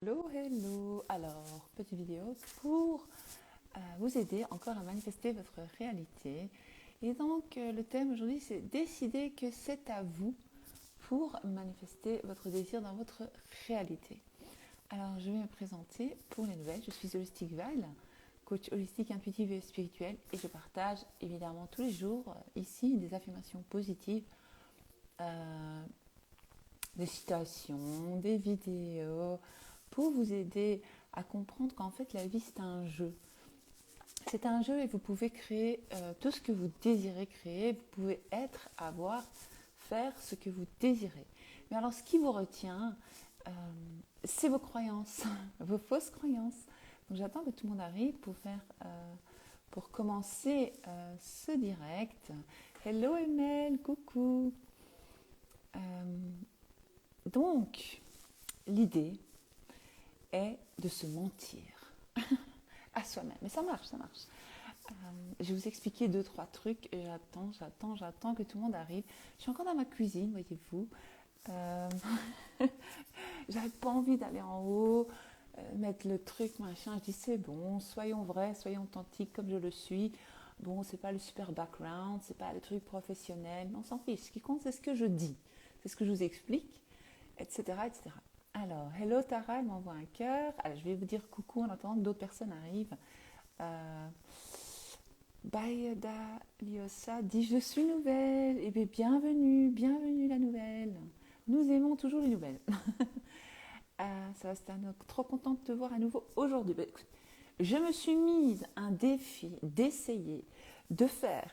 Hello, hello. Alors, petite vidéo pour vous aider encore à manifester votre réalité. Et donc, le thème aujourd'hui, c'est décider que c'est à vous pour manifester votre désir dans votre réalité. Alors, je vais me présenter pour les nouvelles. Je suis Holistic Val, coach holistique, intuitive et spirituel. Et je partage évidemment tous les jours ici des affirmations positives, des citations, des vidéos pour vous aider à comprendre qu'en fait la vie c'est un jeu. C'est un jeu et vous pouvez créer tout ce que vous désirez créer. Vous pouvez être, avoir, faire ce que vous désirez. Mais alors ce qui vous retient, c'est vos croyances, vos fausses croyances. Donc j'attends que tout le monde arrive pour commencer ce direct. Hello Emel, coucou. Donc l'idée est de se mentir à soi-même. Mais ça marche, ça marche. Je vais vous expliquer deux, trois trucs et j'attends que tout le monde arrive. Je suis encore dans ma cuisine, voyez-vous. Euh, J'avais pas envie d'aller en haut, mettre le truc, machin. Je dis c'est bon, soyons vrais, soyons authentiques comme je le suis. Bon, c'est pas le super background, c'est pas le truc professionnel, mais on s'en fiche. Ce qui compte, c'est ce que je dis, c'est ce que je vous explique, etc., etc. Alors, hello Tara, elle m'envoie un cœur. Alors, je vais vous dire coucou en attendant que d'autres personnes arrivent. Bayeda Liosa dit je suis nouvelle. Eh bien, bienvenue, bienvenue la nouvelle. Nous aimons toujours les nouvelles. Sébastien, trop contente de te voir à nouveau aujourd'hui. Bah, écoute, je me suis mise un défi d'essayer de faire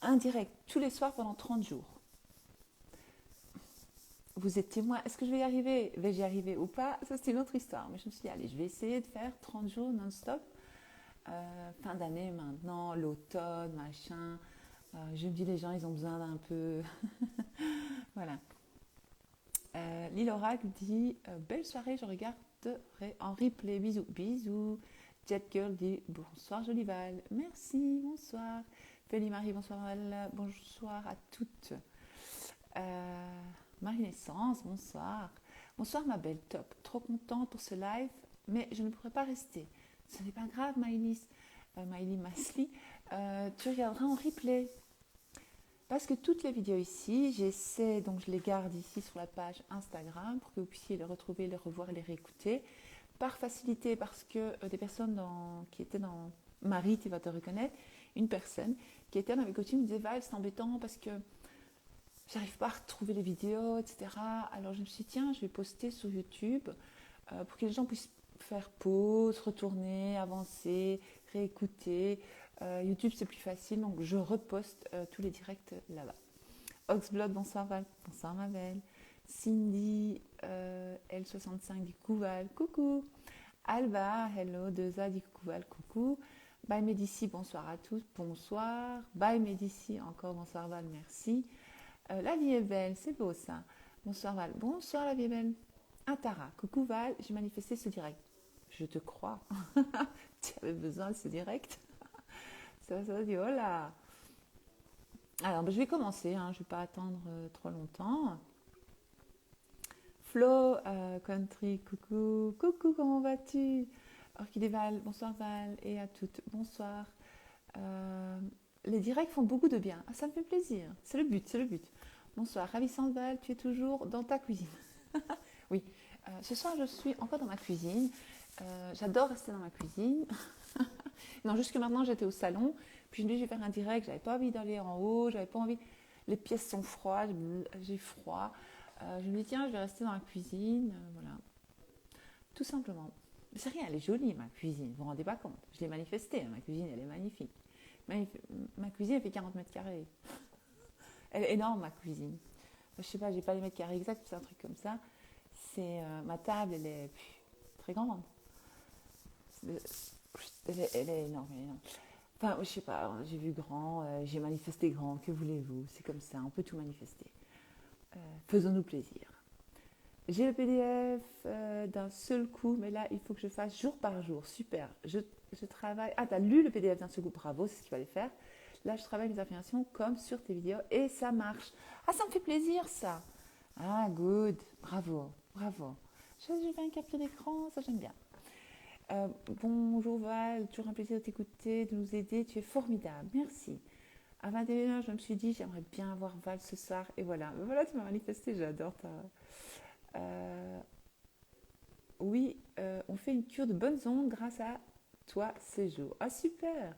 un direct tous les soirs pendant 30 jours. Vous êtes témoin, est-ce que je vais y arriver? Vais-je y arriver ou pas? Ça, c'est une autre histoire. Mais je me suis dit, allez, je vais essayer de faire 30 jours non-stop. Fin d'année maintenant, l'automne, machin. Je me dis, les gens, ils ont besoin d'un peu. Voilà. Lille Oracle dit belle soirée, je regarderai en replay. Bisous, bisous. Jet Girl dit bonsoir Jolival. Merci, bonsoir. Félie Marie, bonsoir. Bonsoir à toutes. Marie-Naissance, bonsoir. Bonsoir ma belle, top. Trop contente pour ce live, mais je ne pourrai pas rester. Ce n'est pas grave, Maïlis. Maïli Masli. Tu regarderas en replay. Parce que toutes les vidéos ici, j'essaie, donc je les garde ici sur la page Instagram pour que vous puissiez les retrouver, les revoir et les réécouter. Par facilité, parce que des personnes qui étaient dans Marie, tu vas te reconnaître, une personne qui était dans mes coachings me disait Val, c'est embêtant parce que j'arrive pas à retrouver les vidéos, etc. Alors je me suis dit, tiens, je vais poster sur YouTube pour que les gens puissent faire pause, retourner, avancer, réécouter. YouTube, c'est plus facile, donc je reposte tous les directs là-bas. Oxblood, bonsoir Val, bonsoir ma belle. Cindy, L65 dit coucou Val, coucou. Alba, hello, 2A dit coucou Val, coucou. Bye Médici, bonsoir à tous, bonsoir. Bye Médici, encore bonsoir Val, merci. La vie est belle, c'est beau ça. Bonsoir Val, bonsoir la vie est belle. Ah Tara, coucou Val, j'ai manifesté ce direct. Je te crois. Tu avais besoin de ce direct. Ça dit, oh là. Alors, je vais commencer, hein, je ne vais pas attendre trop longtemps. Flo, Country, coucou. Coucou, comment vas-tu? Orchidée Val, bonsoir Val, et à toutes, bonsoir. Les directs font beaucoup de bien. Ah, ça me fait plaisir. C'est le but, c'est le but. Bonsoir, ravissante Val, tu es toujours dans ta cuisine. Oui, ce soir je suis encore dans ma cuisine. J'adore rester dans ma cuisine. Non, jusque maintenant j'étais au salon. Puis je me dis, je vais faire un direct. J'avais pas envie d'aller en haut. J'avais pas envie. Les pièces sont froides. J'ai froid. Je me dis, tiens, je vais rester dans la cuisine. Voilà. Tout simplement. C'est rien, elle est jolie ma cuisine. Vous vous rendez pas compte? Je l'ai manifestée. Ma cuisine, elle est magnifique. Ma cuisine, elle fait 40 mètres carrés. Elle est énorme ma cuisine. Je sais pas, j'ai pas les mètres carrés exacts. C'est un truc comme ça. C'est ma table, elle est très grande. Elle est énorme, elle est énorme. Enfin, je sais pas, j'ai vu grand, j'ai manifesté grand, que voulez-vous? C'est comme ça, on peut tout manifester. Faisons-nous plaisir. J'ai le PDF d'un seul coup, mais là, il faut que je fasse jour par jour. Super. Je travaille. Ah, t'as lu le PDF d'un seul coup, bravo, c'est ce qu'il fallait faire. Là, je travaille mes affirmations comme sur tes vidéos et ça marche. Ah, ça me fait plaisir, ça. Ah, good. Bravo, bravo. Je fais une capture d'écran, ça j'aime bien. Bonjour Val, toujours un plaisir de t'écouter, de nous aider, tu es formidable, merci. À 21h, je me suis dit, j'aimerais bien avoir Val ce soir, et voilà. Voilà, tu m'as manifesté, j'adore ta... oui, on fait une cure de bonnes ondes grâce à toi ces jours. Ah super,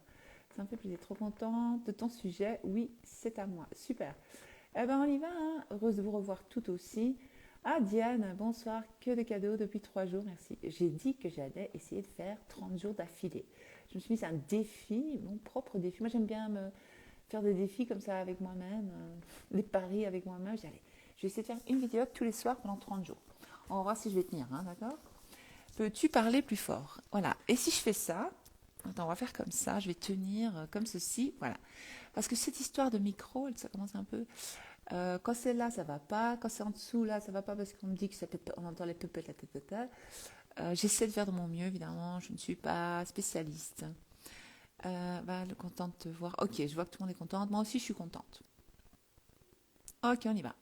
ça me fait plaisir, trop contente de ton sujet. Oui, c'est à moi, super. Eh ben on y va, hein. Heureuse de vous revoir tout aussi. Ah Diane, bonsoir, que de cadeaux depuis 3 jours, merci. J'ai dit que j'allais essayer de faire 30 jours d'affilée. Je me suis mis un défi, mon propre défi. Moi j'aime bien me faire des défis comme ça avec moi-même, des paris avec moi-même. J'ai dit, allez, je vais essayer de faire une vidéo tous les soirs pendant 30 jours. On va voir si je vais tenir, hein, d'accord? Peux-tu parler plus fort? Voilà. Et si je fais ça, attends, on va faire comme ça, je vais tenir comme ceci, voilà. Parce que cette histoire de micro, ça commence un peu... quand c'est là, ça va pas. Quand c'est en dessous, là, ça va pas parce qu'on me dit que ça peut, on entend les pepettes, la tête. J'essaie de faire de mon mieux, évidemment. Je ne suis pas spécialiste. Contente de te voir. Ok, je vois que tout le monde est contente. Moi aussi, je suis contente. Ok, on y va.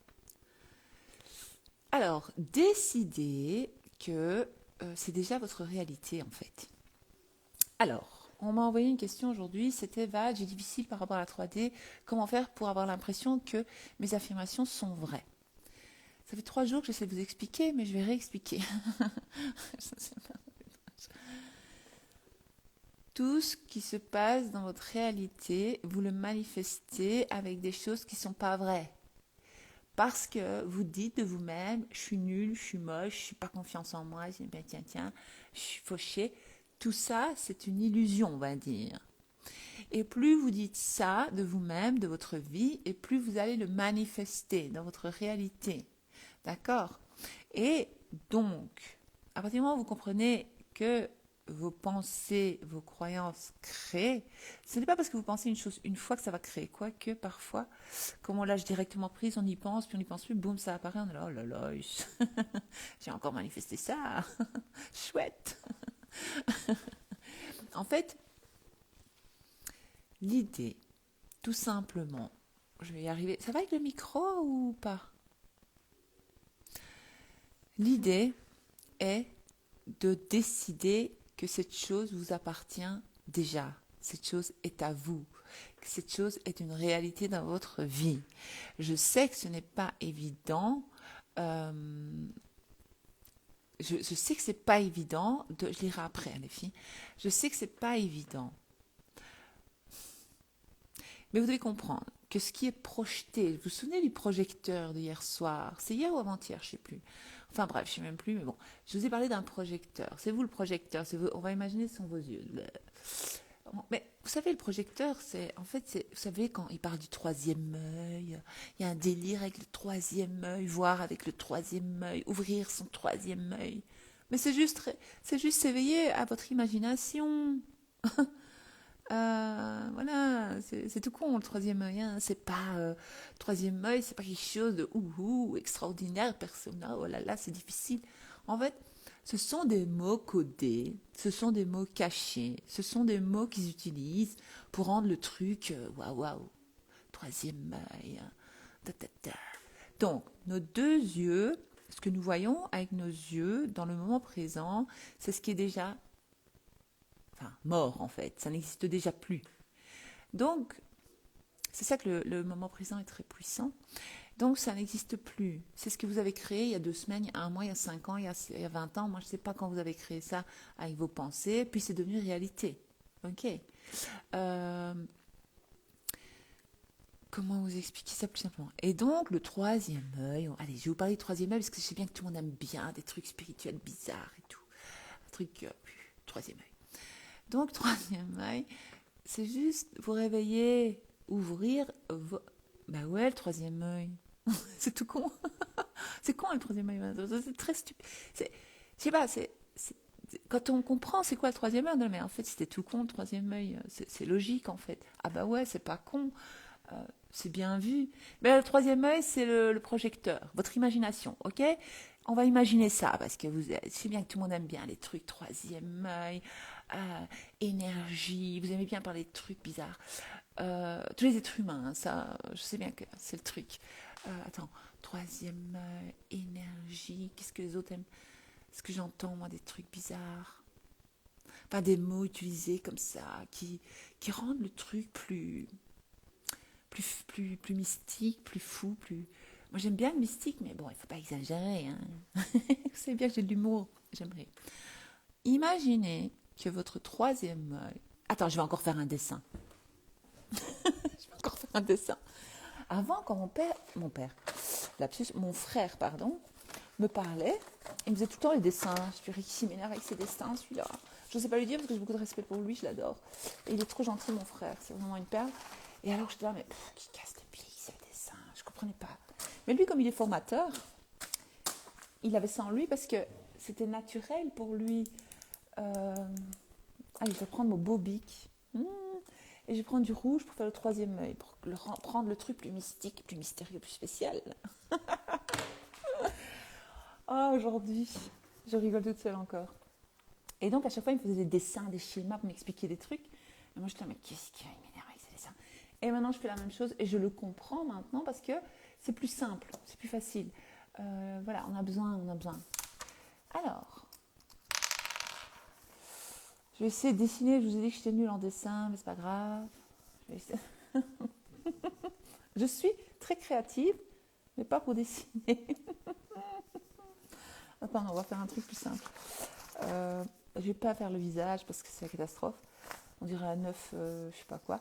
Alors, décidez que c'est déjà votre réalité, en fait. Alors, on m'a envoyé une question aujourd'hui, c'était Val, j'ai difficile par rapport à la 3D, comment faire pour avoir l'impression que mes affirmations sont vraies? Ça fait 3 jours que j'essaie de vous expliquer, mais je vais réexpliquer. Tout ce qui se passe dans votre réalité, vous le manifestez avec des choses qui ne sont pas vraies. Parce que vous dites de vous-même, je suis nulle, je suis moche, je n'ai pas confiance en moi, tiens, je suis fauché. Tout ça, c'est une illusion, on va dire. Et plus vous dites ça de vous-même, de votre vie, et plus vous allez le manifester dans votre réalité. D'accord? Et donc, à partir du moment où vous comprenez que vos pensées, vos croyances créent, ce n'est pas parce que vous pensez une chose une fois que ça va créer. Quoique parfois, comme on lâche directement prise, on y pense, puis on n'y pense plus, boum, ça apparaît, on est là, oh là là, j'ai encore manifesté ça. Chouette. En fait, l'idée, tout simplement, je vais y arriver. Ça va avec le micro ou pas? L'idée est de décider que cette chose vous appartient déjà. Cette chose est à vous. Que cette chose est une réalité dans votre vie. Je sais que ce n'est pas évident. Je sais que c'est pas évident. Je lirai après, hein, les filles. Je sais que c'est pas évident. Mais vous devez comprendre que ce qui est projeté, vous vous souvenez du projecteur d'hier soir? C'est hier ou avant-hier, je ne sais plus. Enfin bref, je ne sais même plus, mais bon. Je vous ai parlé d'un projecteur. C'est vous le projecteur. On va imaginer ce sont vos yeux. Mais vous savez, le projecteur, vous savez, quand il parle du troisième œil, il y a un délire avec le troisième œil, voir avec le troisième œil, ouvrir son troisième œil. Mais c'est juste s'éveiller à votre imagination. Voilà, c'est tout con le troisième œil. Hein. C'est pas troisième œil, c'est pas quelque chose de extraordinaire, persona. Oh là là, c'est difficile. En fait, ce sont des mots codés, ce sont des mots cachés, ce sont des mots qu'ils utilisent pour rendre le truc waouh waouh. Troisième œil. Hein. Ta, ta, ta. Donc, nos deux yeux, ce que nous voyons avec nos yeux dans le moment présent, c'est ce qui est déjà mort en fait, ça n'existe déjà plus. Donc, c'est ça que le moment présent est très puissant. Donc, ça n'existe plus. C'est ce que vous avez créé il y a 2 semaines, il y a 1 mois, il y a 5 ans, il y a 20 ans. Moi, je ne sais pas quand vous avez créé ça avec vos pensées, puis c'est devenu réalité. Ok. Comment vous expliquer ça plus simplement? Et donc, le troisième œil, allez, je vais vous parler du troisième œil parce que je sais bien que tout le monde aime bien des trucs spirituels bizarres et tout. Un truc, troisième œil. Donc, troisième œil, c'est juste vous réveiller, ouvrir bah ouais, le troisième œil. C'est tout con. C'est con le troisième œil. C'est très stupide. Je sais pas, quand on comprend c'est quoi le troisième œil, non mais en fait c'était tout con le troisième œil. C'est logique en fait. Ah bah ouais, c'est pas con. C'est bien vu. Mais le troisième œil, c'est le projecteur, votre imagination, ok? On va imaginer ça parce que c'est bien que tout le monde aime bien les trucs troisième œil, énergie. Vous aimez bien parler de trucs bizarres. Tous les êtres humains, hein, ça, je sais bien que c'est le truc. Attends, troisième œil, énergie. Qu'est-ce que les autres aiment? Est-ce que j'entends, moi, des trucs bizarres? Enfin, des mots utilisés comme ça, qui rendent le truc plus mystique, plus fou, plus... Moi, j'aime bien le mystique, mais bon, il ne faut pas exagérer. Hein. Vous savez bien que j'ai de l'humour. J'aimerais. Imaginez que votre troisième œil... Attends, je vais encore faire un dessin. Je vais encore faire un dessin. Avant, quand mon frère, pardon, me parlait, il me faisait tout le temps les dessins. Je suis Ricky m'énerve avec ses dessins, celui-là. Je ne sais pas lui dire parce que j'ai beaucoup de respect pour lui, je l'adore. Et il est trop gentil, mon frère, c'est vraiment une perle. Et alors, je disais, mais qui casse les pieds, ces dessins, je ne comprenais pas. Mais lui, comme il est formateur, il avait ça en lui parce que c'était naturel pour lui. Allez, je vais prendre mon beau bic. Et je vais prendre du rouge pour faire le troisième œil, pour prendre le truc plus mystique, plus mystérieux, plus spécial. Ah, aujourd'hui, je rigole toute seule encore. Et donc, à chaque fois, il me faisait des dessins, des schémas pour m'expliquer des trucs. Et moi, je disais, mais qu'est-ce qu'il m'énerve avec ces dessins? Et maintenant, je fais la même chose et je le comprends maintenant parce que c'est plus simple, c'est plus facile. Voilà, on a besoin. Alors, je vais essayer de dessiner. Je vous ai dit que j'étais nulle en dessin, mais c'est pas grave. Je suis très créative, mais pas pour dessiner. Attends, on va faire un truc plus simple. Je vais pas faire le visage parce que c'est la catastrophe. On dirait un œuf, je sais pas quoi.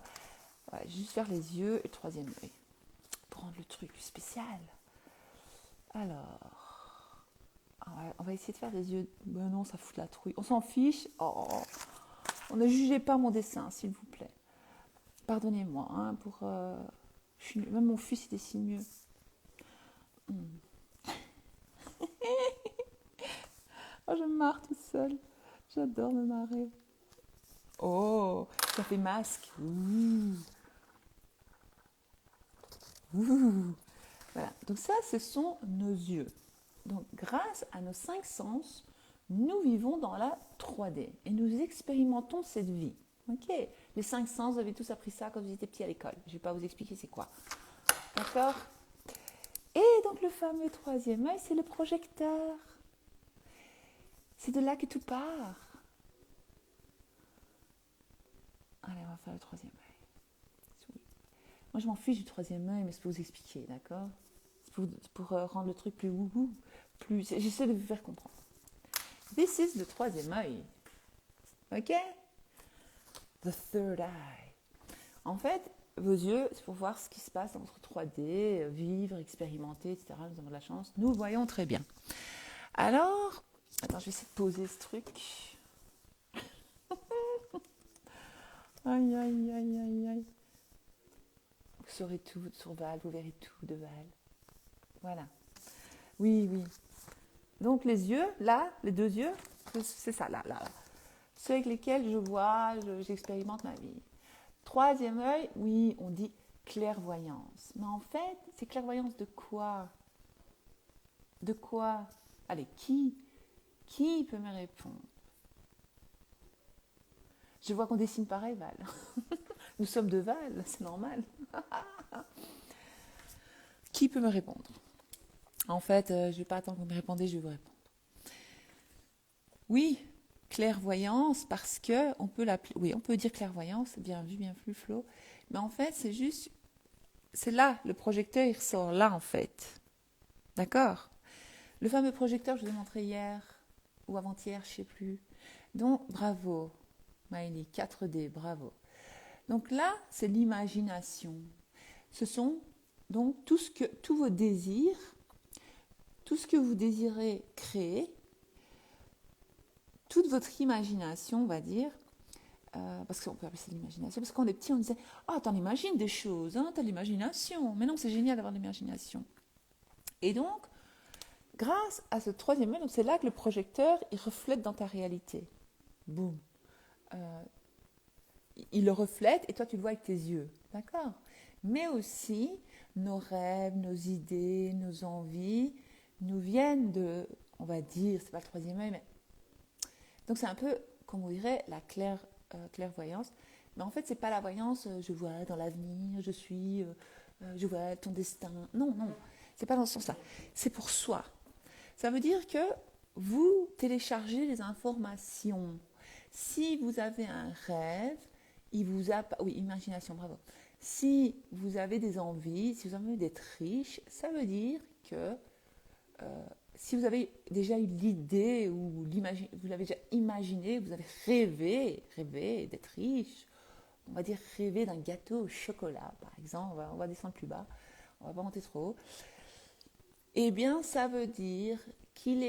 Voilà, juste faire les yeux et le troisième œil. Pour rendre le truc plus spécial. Alors, on va essayer de faire des yeux. Ben non, ça fout la trouille. On s'en fiche. Oh, on ne jugez pas mon dessin, s'il vous plaît. Pardonnez-moi, hein, pour. Même mon fils, il dessine mieux. Oh, je me marre toute seule. J'adore me marrer. Oh, ça fait masque. Voilà. Donc ça, ce sont nos yeux. Donc grâce à nos 5 sens, nous vivons dans la 3D et nous expérimentons cette vie. Ok. Les 5 sens, vous avez tous appris ça quand vous étiez petits à l'école. Je ne vais pas vous expliquer c'est quoi. D'accord? Et donc le fameux troisième œil, c'est le projecteur. C'est de là que tout part. Allez, on va faire le troisième œil. Moi, je m'en fiche du troisième œil, mais c'est pour vous expliquer, d'accord? C'est pour rendre le truc plus wouhou. J'essaie de vous faire comprendre. This is le troisième œil. Ok? The third eye. En fait, vos yeux, c'est pour voir ce qui se passe dans votre 3D, vivre, expérimenter, etc. Nous avons de la chance. Nous voyons très bien. Alors, attends, je vais essayer de poser ce truc. Aïe, aïe, aïe, aïe, aïe. Vous saurez tout sur Val, vous verrez tout de Val. Voilà. Oui. Donc les yeux, là, les deux yeux, c'est ça, là. Ceux avec lesquels je vois, j'expérimente ma vie. Troisième œil, oui, on dit clairvoyance. Mais en fait, c'est clairvoyance de quoi? De quoi? Allez, qui peut me répondre? Je vois qu'on dessine pareil, Val. Nous sommes de Val, c'est normal. Qui peut me répondre? En fait, je ne vais pas attendre que vous me répondez, je vais vous répondre. Oui, clairvoyance, parce que on peut l'appeler. Oui, on peut dire clairvoyance, bien vu, bien vu, Flo. Mais en fait, c'est là, le projecteur, il ressort là, en fait. D'accord? Le fameux projecteur, je vous ai montré hier, ou avant-hier, je ne sais plus. Donc, bravo, Maëlie, 4D, bravo. Donc là, c'est l'imagination. Ce sont donc tous vos désirs, tout ce que vous désirez créer, toute votre imagination, on va dire, parce qu'on peut appeler ça l'imagination, parce qu'on est petit, on disait « Ah, t'en imagines des choses, hein, t'as l'imagination. » Mais non, c'est génial d'avoir l'imagination. Et donc, grâce à ce troisième œil, c'est là que le projecteur, il reflète dans ta réalité. Boum. Il le reflète et toi, tu le vois avec tes yeux. D'accord? Mais aussi, nos rêves, nos idées, nos envies nous viennent de, on va dire, c'est pas le troisième œil, mais... Donc, c'est un peu, comme on dirait, la clairvoyance. Mais en fait, c'est pas la voyance, je vois dans l'avenir, je vois ton destin. Non, c'est pas dans ce sens-là. C'est pour soi. Ça veut dire que vous téléchargez les informations. Si vous avez un rêve, oui, imagination, bravo. Si vous avez des envies, si vous avez d'être riche, ça veut dire que si vous avez déjà eu l'idée ou vous l'avez déjà imaginé, vous avez rêvé d'être riche, on va dire rêver d'un gâteau au chocolat, par exemple, on va descendre plus bas, on va pas monter trop haut, eh bien, ça veut dire qu'il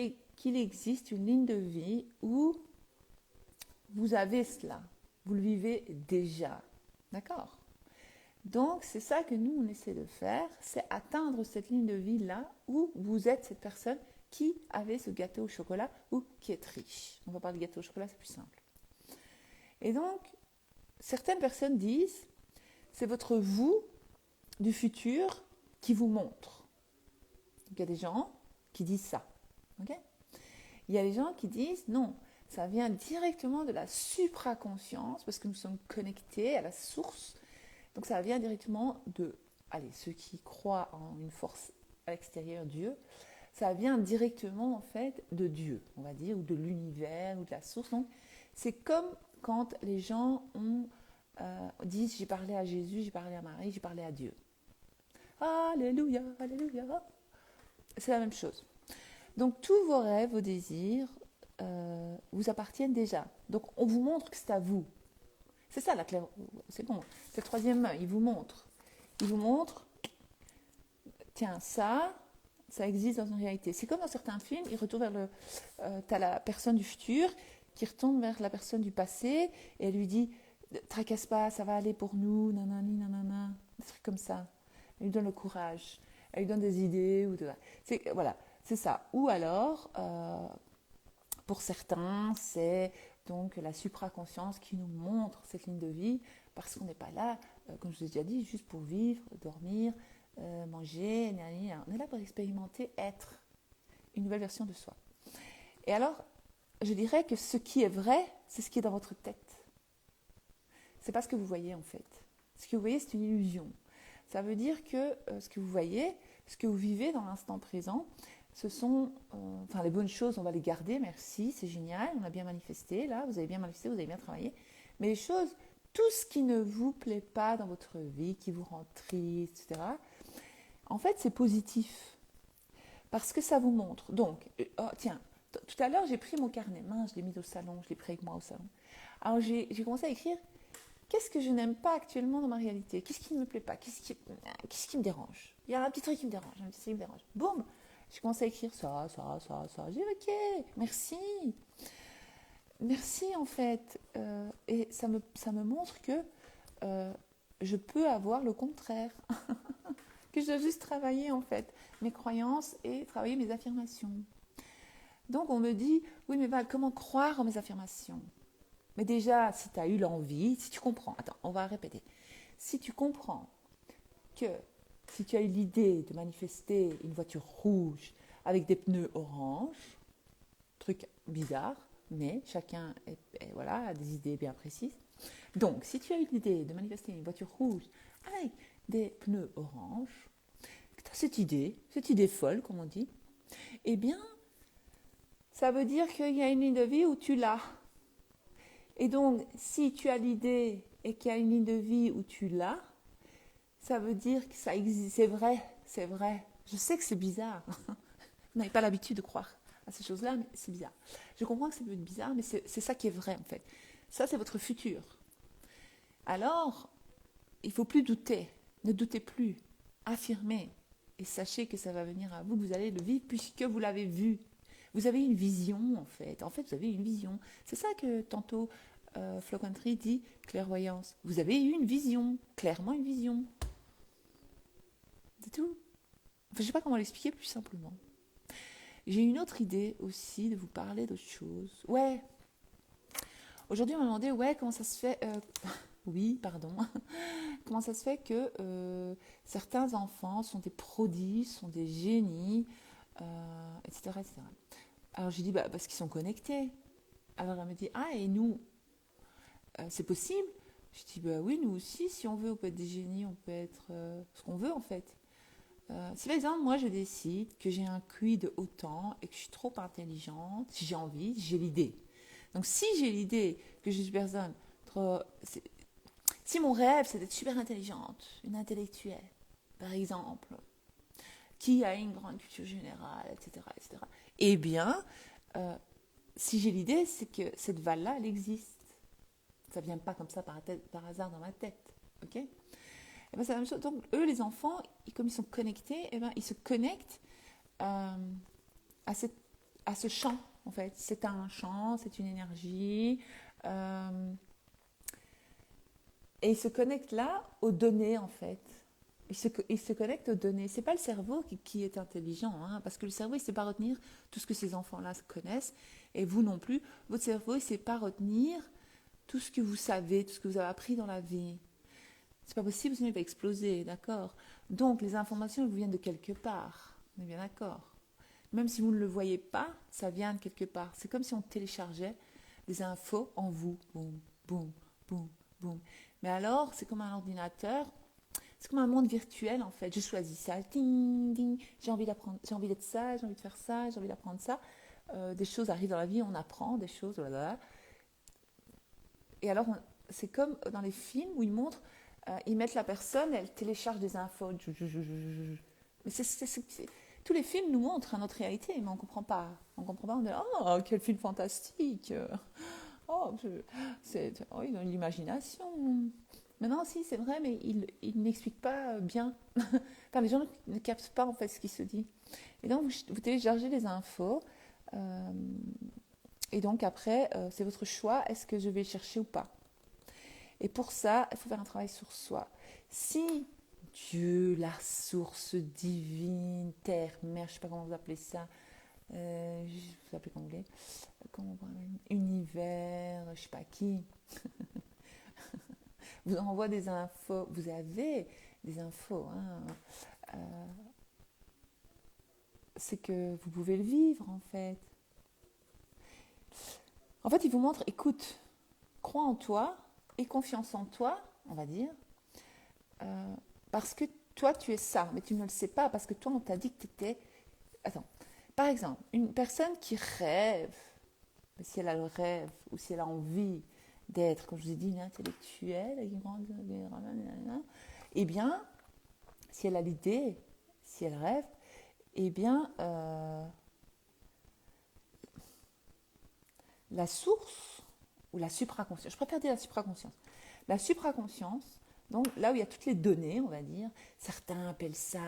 existe une ligne de vie où vous avez cela, vous le vivez déjà, d'accord? Donc, c'est ça que nous, on essaie de faire, c'est atteindre cette ligne de vie-là où vous êtes cette personne qui avait ce gâteau au chocolat ou qui est riche. On va parler de gâteau au chocolat, c'est plus simple. Et donc, certaines personnes disent, c'est votre vous du futur qui vous montre. Donc, il y a des gens qui disent ça. Okay? Il y a des gens qui disent, non, ça vient directement de la supraconscience, parce que nous sommes connectés à la source. Donc ça vient directement de, ceux qui croient en une force à l'extérieur, Dieu, ça vient directement en fait de Dieu, on va dire, ou de l'univers, ou de la source. Donc c'est comme quand les gens disent, j'ai parlé à Jésus, j'ai parlé à Marie, j'ai parlé à Dieu. Alléluia, alléluia. C'est la même chose. Donc tous vos rêves, vos désirs vous appartiennent déjà. Donc on vous montre que c'est à vous. C'est ça la claire. C'est bon. C'est le troisième œil. Il vous montre. Il vous montre. Tiens, ça existe dans une réalité. C'est comme dans certains films, il retourne vers le. T'as la personne du futur qui retourne vers la personne du passé et elle lui dit, tracasse pas, ça va aller pour nous, nanani, nanana, des trucs comme ça. Elle lui donne le courage. Elle lui donne des idées voilà, c'est ça. Ou alors, pour certains, c'est donc la supraconscience qui nous montre cette ligne de vie, parce qu'on n'est pas là, comme je vous ai déjà dit, juste pour vivre, dormir, manger, on est là pour expérimenter, être une nouvelle version de soi. Et alors, je dirais que ce qui est vrai, c'est ce qui est dans votre tête. C'est pas ce que vous voyez en fait. Ce que vous voyez, c'est une illusion. Ça veut dire que ce que vous voyez, ce que vous vivez dans l'instant présent, ce sont, les bonnes choses, on va les garder, merci, c'est génial, on a bien manifesté, là, vous avez bien manifesté, vous avez bien travaillé. Mais les choses, tout ce qui ne vous plaît pas dans votre vie, qui vous rend triste, etc., en fait, c'est positif. Parce que ça vous montre. Donc, tiens, tout à l'heure, j'ai pris mon carnet, je l'ai mis au salon, je l'ai pris avec moi au salon. Alors, j'ai commencé à écrire, qu'est-ce que je n'aime pas actuellement dans ma réalité? Qu'est-ce qui ne me plaît pas? Qu'est-ce qui me dérange? Il y a un petit truc qui me dérange, Boum! Je commence à écrire ça. J'ai dit, ok, merci. Merci en fait. Et ça me montre que je peux avoir le contraire. Que je dois juste travailler en fait mes croyances et travailler mes affirmations. Donc on me dit, oui mais Val, comment croire en mes affirmations? Mais déjà, si tu as eu l'envie, si tu comprends, attends, on va répéter. Si tu comprends que si tu as eu l'idée de manifester une voiture rouge avec des pneus orange, truc bizarre, mais chacun a des idées bien précises. Donc, si tu as eu l'idée de manifester une voiture rouge avec des pneus orange, que tu as cette idée folle, comme on dit, eh bien, ça veut dire qu'il y a une ligne de vie où tu l'as. Et donc, si tu as l'idée et qu'il y a une ligne de vie où tu l'as, ça veut dire que ça existe, c'est vrai. Je sais que c'est bizarre. Vous n'avez pas l'habitude de croire à ces choses-là, mais c'est bizarre. Je comprends que ça peut être bizarre, mais c'est ça qui est vrai en fait. Ça, c'est votre futur. Alors, il ne faut plus douter. Ne doutez plus. Affirmez. Et sachez que ça va venir à vous, que vous allez le vivre puisque vous l'avez vu. Vous avez une vision en fait. En fait, vous avez une vision. C'est ça que tantôt Flow Country dit clairvoyance. Vous avez eu une vision, clairement une vision. C'est tout. Enfin, je ne sais pas comment l'expliquer plus simplement. J'ai une autre idée aussi de vous parler d'autre chose. Ouais. Aujourd'hui, on m'a demandé, comment ça se fait... oui, pardon. Comment ça se fait que certains enfants sont des prodiges, sont des génies, etc., etc. Alors, j'ai dit, parce qu'ils sont connectés. Alors, elle me dit, et nous, c'est possible? Je dis, oui, nous aussi, si on veut, on peut être des génies, on peut être ce qu'on veut, en fait. Si par exemple, moi je décide que j'ai un QI de autant et que je suis trop intelligente, si j'ai envie, j'ai l'idée. Donc si j'ai l'idée que je suis une personne trop... Si mon rêve c'est d'être super intelligente, une intellectuelle, par exemple, qui a une grande culture générale, etc., etc., eh bien, euh, si j'ai l'idée, c'est que cette valeur-là, elle existe. Ça ne vient pas comme ça par hasard dans ma tête. Ok. Et ben, c'est la même chose. Donc, eux, les enfants, comme ils sont connectés, eh ben, ils se connectent euh, à, cette, à ce champ, en fait. C'est un champ, c'est une énergie. euh, et ils se connectent là aux données, en fait. Ils se connectent aux données. C'est pas le cerveau qui est intelligent, hein, parce que le cerveau, il ne sait pas retenir tout ce que ces enfants-là connaissent, et vous non plus. Votre cerveau, il ne sait pas retenir tout ce que vous savez, tout ce que vous avez appris dans la vie. C'est pas possible, sinon il va exploser, d'accord. Donc les informations, elles vous viennent de quelque part. On est bien d'accord. Même si vous ne le voyez pas, ça vient de quelque part. C'est comme si on téléchargeait des infos en vous. Boum, boum, boum, boum. Mais alors, c'est comme un ordinateur. C'est comme un monde virtuel en fait. Je choisis ça, ding, ding. J'ai envie d'apprendre, j'ai envie d'être ça, j'ai envie de faire ça, j'ai envie d'apprendre ça. Des choses arrivent dans la vie, on apprend des choses, voilà. Et alors, c'est comme dans les films où ils montrent, ils mettent la personne, elle télécharge des infos. Mais tous les films nous montrent notre réalité, mais on ne comprend pas. On ne comprend pas, on dit oh, quel film fantastique. Oh, oh, ils ont une imagination. Mais non, si, c'est vrai, mais ils n'expliquent pas bien. Enfin, les gens ne captent pas en fait ce qui se dit. Et donc, vous téléchargez les infos. euh, et donc, après, c'est votre choix. Est-ce que je vais chercher ou pas? Et pour ça, il faut faire un travail sur soi. Si Dieu, la source divine, terre, mer, je ne sais pas comment vous appelez ça, vous appelez comme vous voulez, univers, je ne sais pas qui, vous envoie des infos, vous avez des infos, hein, c'est que vous pouvez le vivre en fait. En fait, il vous montre, écoute, crois en toi, aie confiance en toi, on va dire, parce que toi, tu es ça, mais tu ne le sais pas, parce que toi, on t'a dit que tu étais... Attends, par exemple, une personne qui rêve, si elle a le rêve, ou si elle a envie d'être, comme je vous ai dit, une intellectuelle, avec une grande... eh bien, si elle a l'idée, si elle rêve, eh bien, la source, ou la supraconscience, je préfère dire la supraconscience, la supraconscience, donc là où il y a toutes les données, on va dire, certains appellent ça...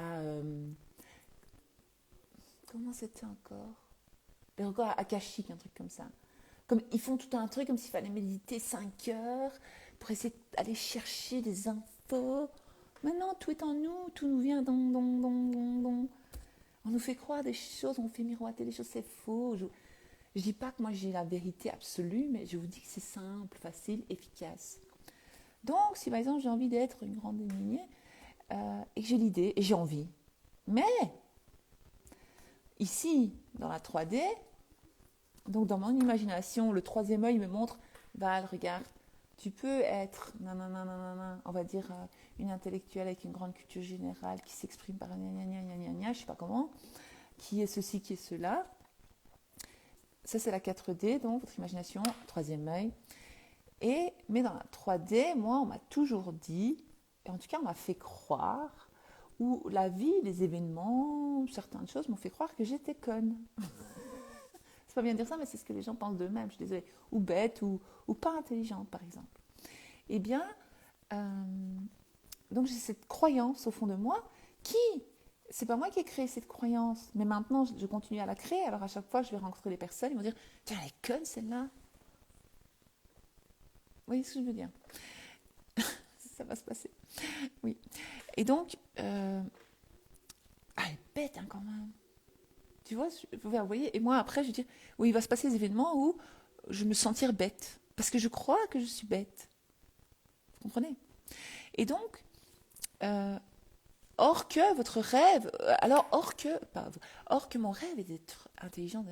comment c'était encore? Les records akashiques, un truc comme ça. Comme, ils font tout un truc comme s'il fallait méditer 5 heures pour essayer d'aller chercher des infos. Mais non, tout est en nous, tout nous vient dans. On nous fait croire des choses, on nous fait miroiter des choses, c'est faux. Je ne dis pas que moi j'ai la vérité absolue, mais je vous dis que c'est simple, facile, efficace. Donc, si par exemple j'ai envie d'être une grande lignée, et que j'ai l'idée, et j'ai envie, mais ici, dans la 3D, donc dans mon imagination, le troisième œil me montre, Val, regarde, tu peux être, nanana, on va dire, une intellectuelle avec une grande culture générale qui s'exprime par je ne sais pas comment, qui est ceci, qui est cela. Ça, c'est la 4D, donc votre imagination, troisième œil. Mais dans la 3D, moi, on m'a toujours dit, et en tout cas, on m'a fait croire, ou la vie, les événements, certaines choses m'ont fait croire que j'étais conne. C'est pas bien de dire ça, mais c'est ce que les gens pensent d'eux-mêmes, je suis désolée. Ou bête, ou pas intelligente, par exemple. Eh bien, donc j'ai cette croyance au fond de moi qui, c'est pas moi qui ai créé cette croyance, mais maintenant je continue à la créer. Alors à chaque fois, je vais rencontrer des personnes, ils vont dire, tiens, elle est conne celle-là. Vous voyez ce que je veux dire? Ça va se passer. Oui. Et donc, elle est bête hein, quand même. Tu vois, vous voyez, et moi après, je dis, oui, il va se passer des événements où je me sentir bête, parce que je crois que je suis bête. Vous comprenez? Et donc, or que votre rêve, or que mon rêve est d'être intelligent.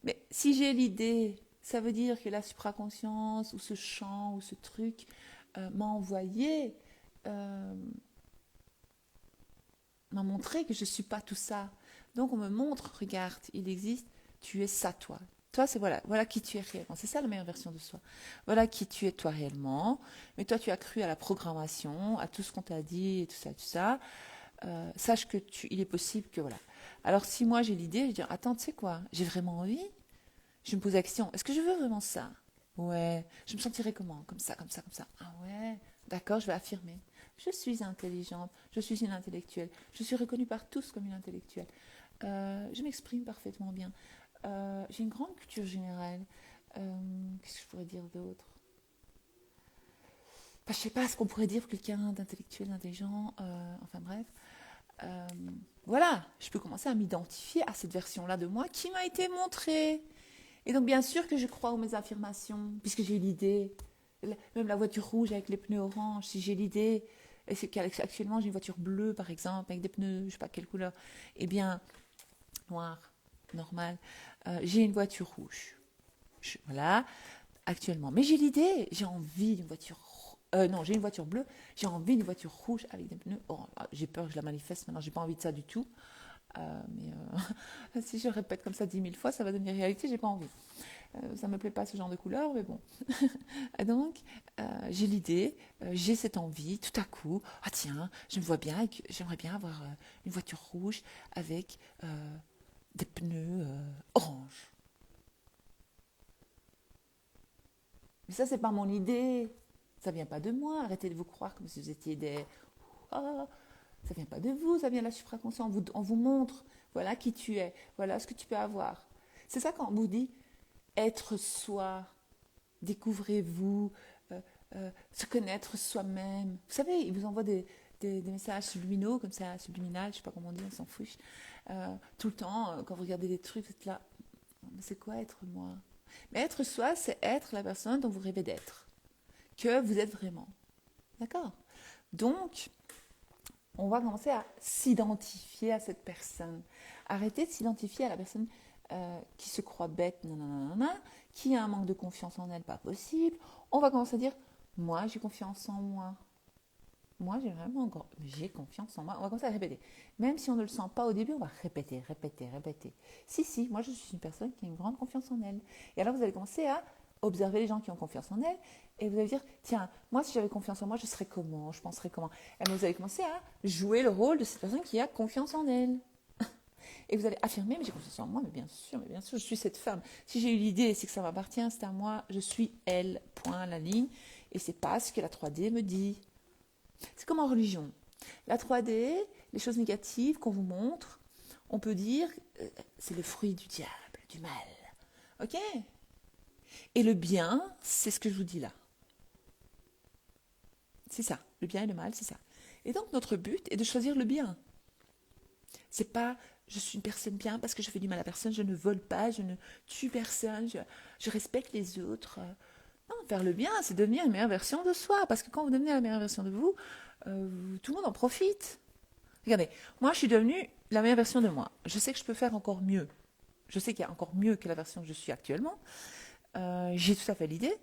Mais si j'ai l'idée, ça veut dire que la supraconscience, ou ce chant, ou ce truc, m'a envoyé m'a montré que je ne suis pas tout ça. Donc on me montre, regarde, il existe, tu es ça toi. Toi, c'est voilà qui tu es réellement. C'est ça la meilleure version de soi. Voilà qui tu es toi réellement. Mais toi, tu as cru à la programmation, à tout ce qu'on t'a dit et tout ça, tout ça. Sache que il est possible que voilà. Alors si moi j'ai l'idée, je dis attends, tu sais quoi, j'ai vraiment envie. Je me pose la question, est-ce que je veux vraiment ça? Ouais. Je me sentirais comment? Comme ça, comme ça, comme ça. Ah ouais. D'accord, je vais affirmer. Je suis intelligente, je suis une intellectuelle, je suis reconnue par tous comme une intellectuelle. Je m'exprime parfaitement bien. J'ai une grande culture générale. Qu'est-ce que je pourrais dire d'autre? Je sais pas ce qu'on pourrait dire pour quelqu'un d'intellectuel, d'intelligent. Enfin bref. Euh, voilà, je peux commencer à m'identifier à cette version-là de moi qui m'a été montrée. Et donc, bien sûr que je crois aux mes affirmations, puisque j'ai l'idée. Même la voiture rouge avec les pneus orange, si j'ai l'idée, et c'est qu'actuellement j'ai une voiture bleue par exemple, avec des pneus, je ne sais pas quelle couleur, eh bien, noir, normal, j'ai une voiture rouge. Voilà, actuellement. Mais j'ai l'idée, j'ai envie d'une voiture non, j'ai une voiture bleue, j'ai envie d'une voiture rouge avec des pneus orange. J'ai peur que je la manifeste maintenant, j'ai pas envie de ça du tout. Mais si je répète comme ça 10 000 fois, ça va devenir réalité, j'ai pas envie. Ça me plaît pas ce genre de couleur, mais bon. Donc, j'ai l'idée, j'ai cette envie, tout à coup, ah tiens, je me vois bien, j'aimerais bien avoir une voiture rouge avec des pneus orange. Mais ça, c'est pas mon idée. Ça vient pas de moi. Arrêtez de vous croire comme si vous étiez des... Ah, ça vient pas de vous, ça vient de la supraconscience. On vous montre, voilà qui tu es, voilà ce que tu peux avoir. C'est ça quand on vous dit être soi, découvrez-vous, se connaître soi-même. Vous savez, il vous envoie des messages subliminaux, comme ça, subliminal, je sais pas comment on dit, on s'en fiche. Tout le temps, quand vous regardez des trucs, vous êtes là, c'est quoi être moi? Mais être soi, c'est être la personne dont vous rêvez d'être, que vous êtes vraiment. D'accord? Donc, on va commencer à s'identifier à cette personne. Arrêtez de s'identifier à la personne qui se croit bête, nanana, qui a un manque de confiance en elle, pas possible. On va commencer à dire, moi, j'ai confiance en moi. Moi, j'ai confiance en moi. On va commencer à répéter. Même si on ne le sent pas au début, on va répéter, répéter, répéter. Si, moi, je suis une personne qui a une grande confiance en elle. Et alors, vous allez commencer à observer les gens qui ont confiance en elle. Et vous allez dire, tiens, moi, si j'avais confiance en moi, je serais comment? Je penserais comment? Et vous allez commencer à jouer le rôle de cette personne qui a confiance en elle. Et vous allez affirmer, mais j'ai confiance en moi, mais bien sûr, je suis cette femme. Si j'ai eu l'idée, c'est que ça m'appartient, c'est à moi, je suis elle, point, la ligne. Et c'est pas ce que la 3D me dit. C'est comme en religion. La 3D, les choses négatives qu'on vous montre, on peut dire, c'est le fruit du diable, du mal. Ok? Et le bien, c'est ce que je vous dis là. C'est ça. Le bien et le mal, c'est ça. Et donc, notre but est de choisir le bien. C'est pas, je suis une personne bien parce que je fais du mal à personne, je ne vole pas, je ne tue personne, je respecte les autres. Non, faire le bien, c'est devenir une meilleure version de soi. Parce que quand vous devenez la meilleure version de vous, tout le monde en profite. Regardez, moi, je suis devenue la meilleure version de moi. Je sais que je peux faire encore mieux. Je sais qu'il y a encore mieux que la version que je suis actuellement. J'ai tout à fait l'idée.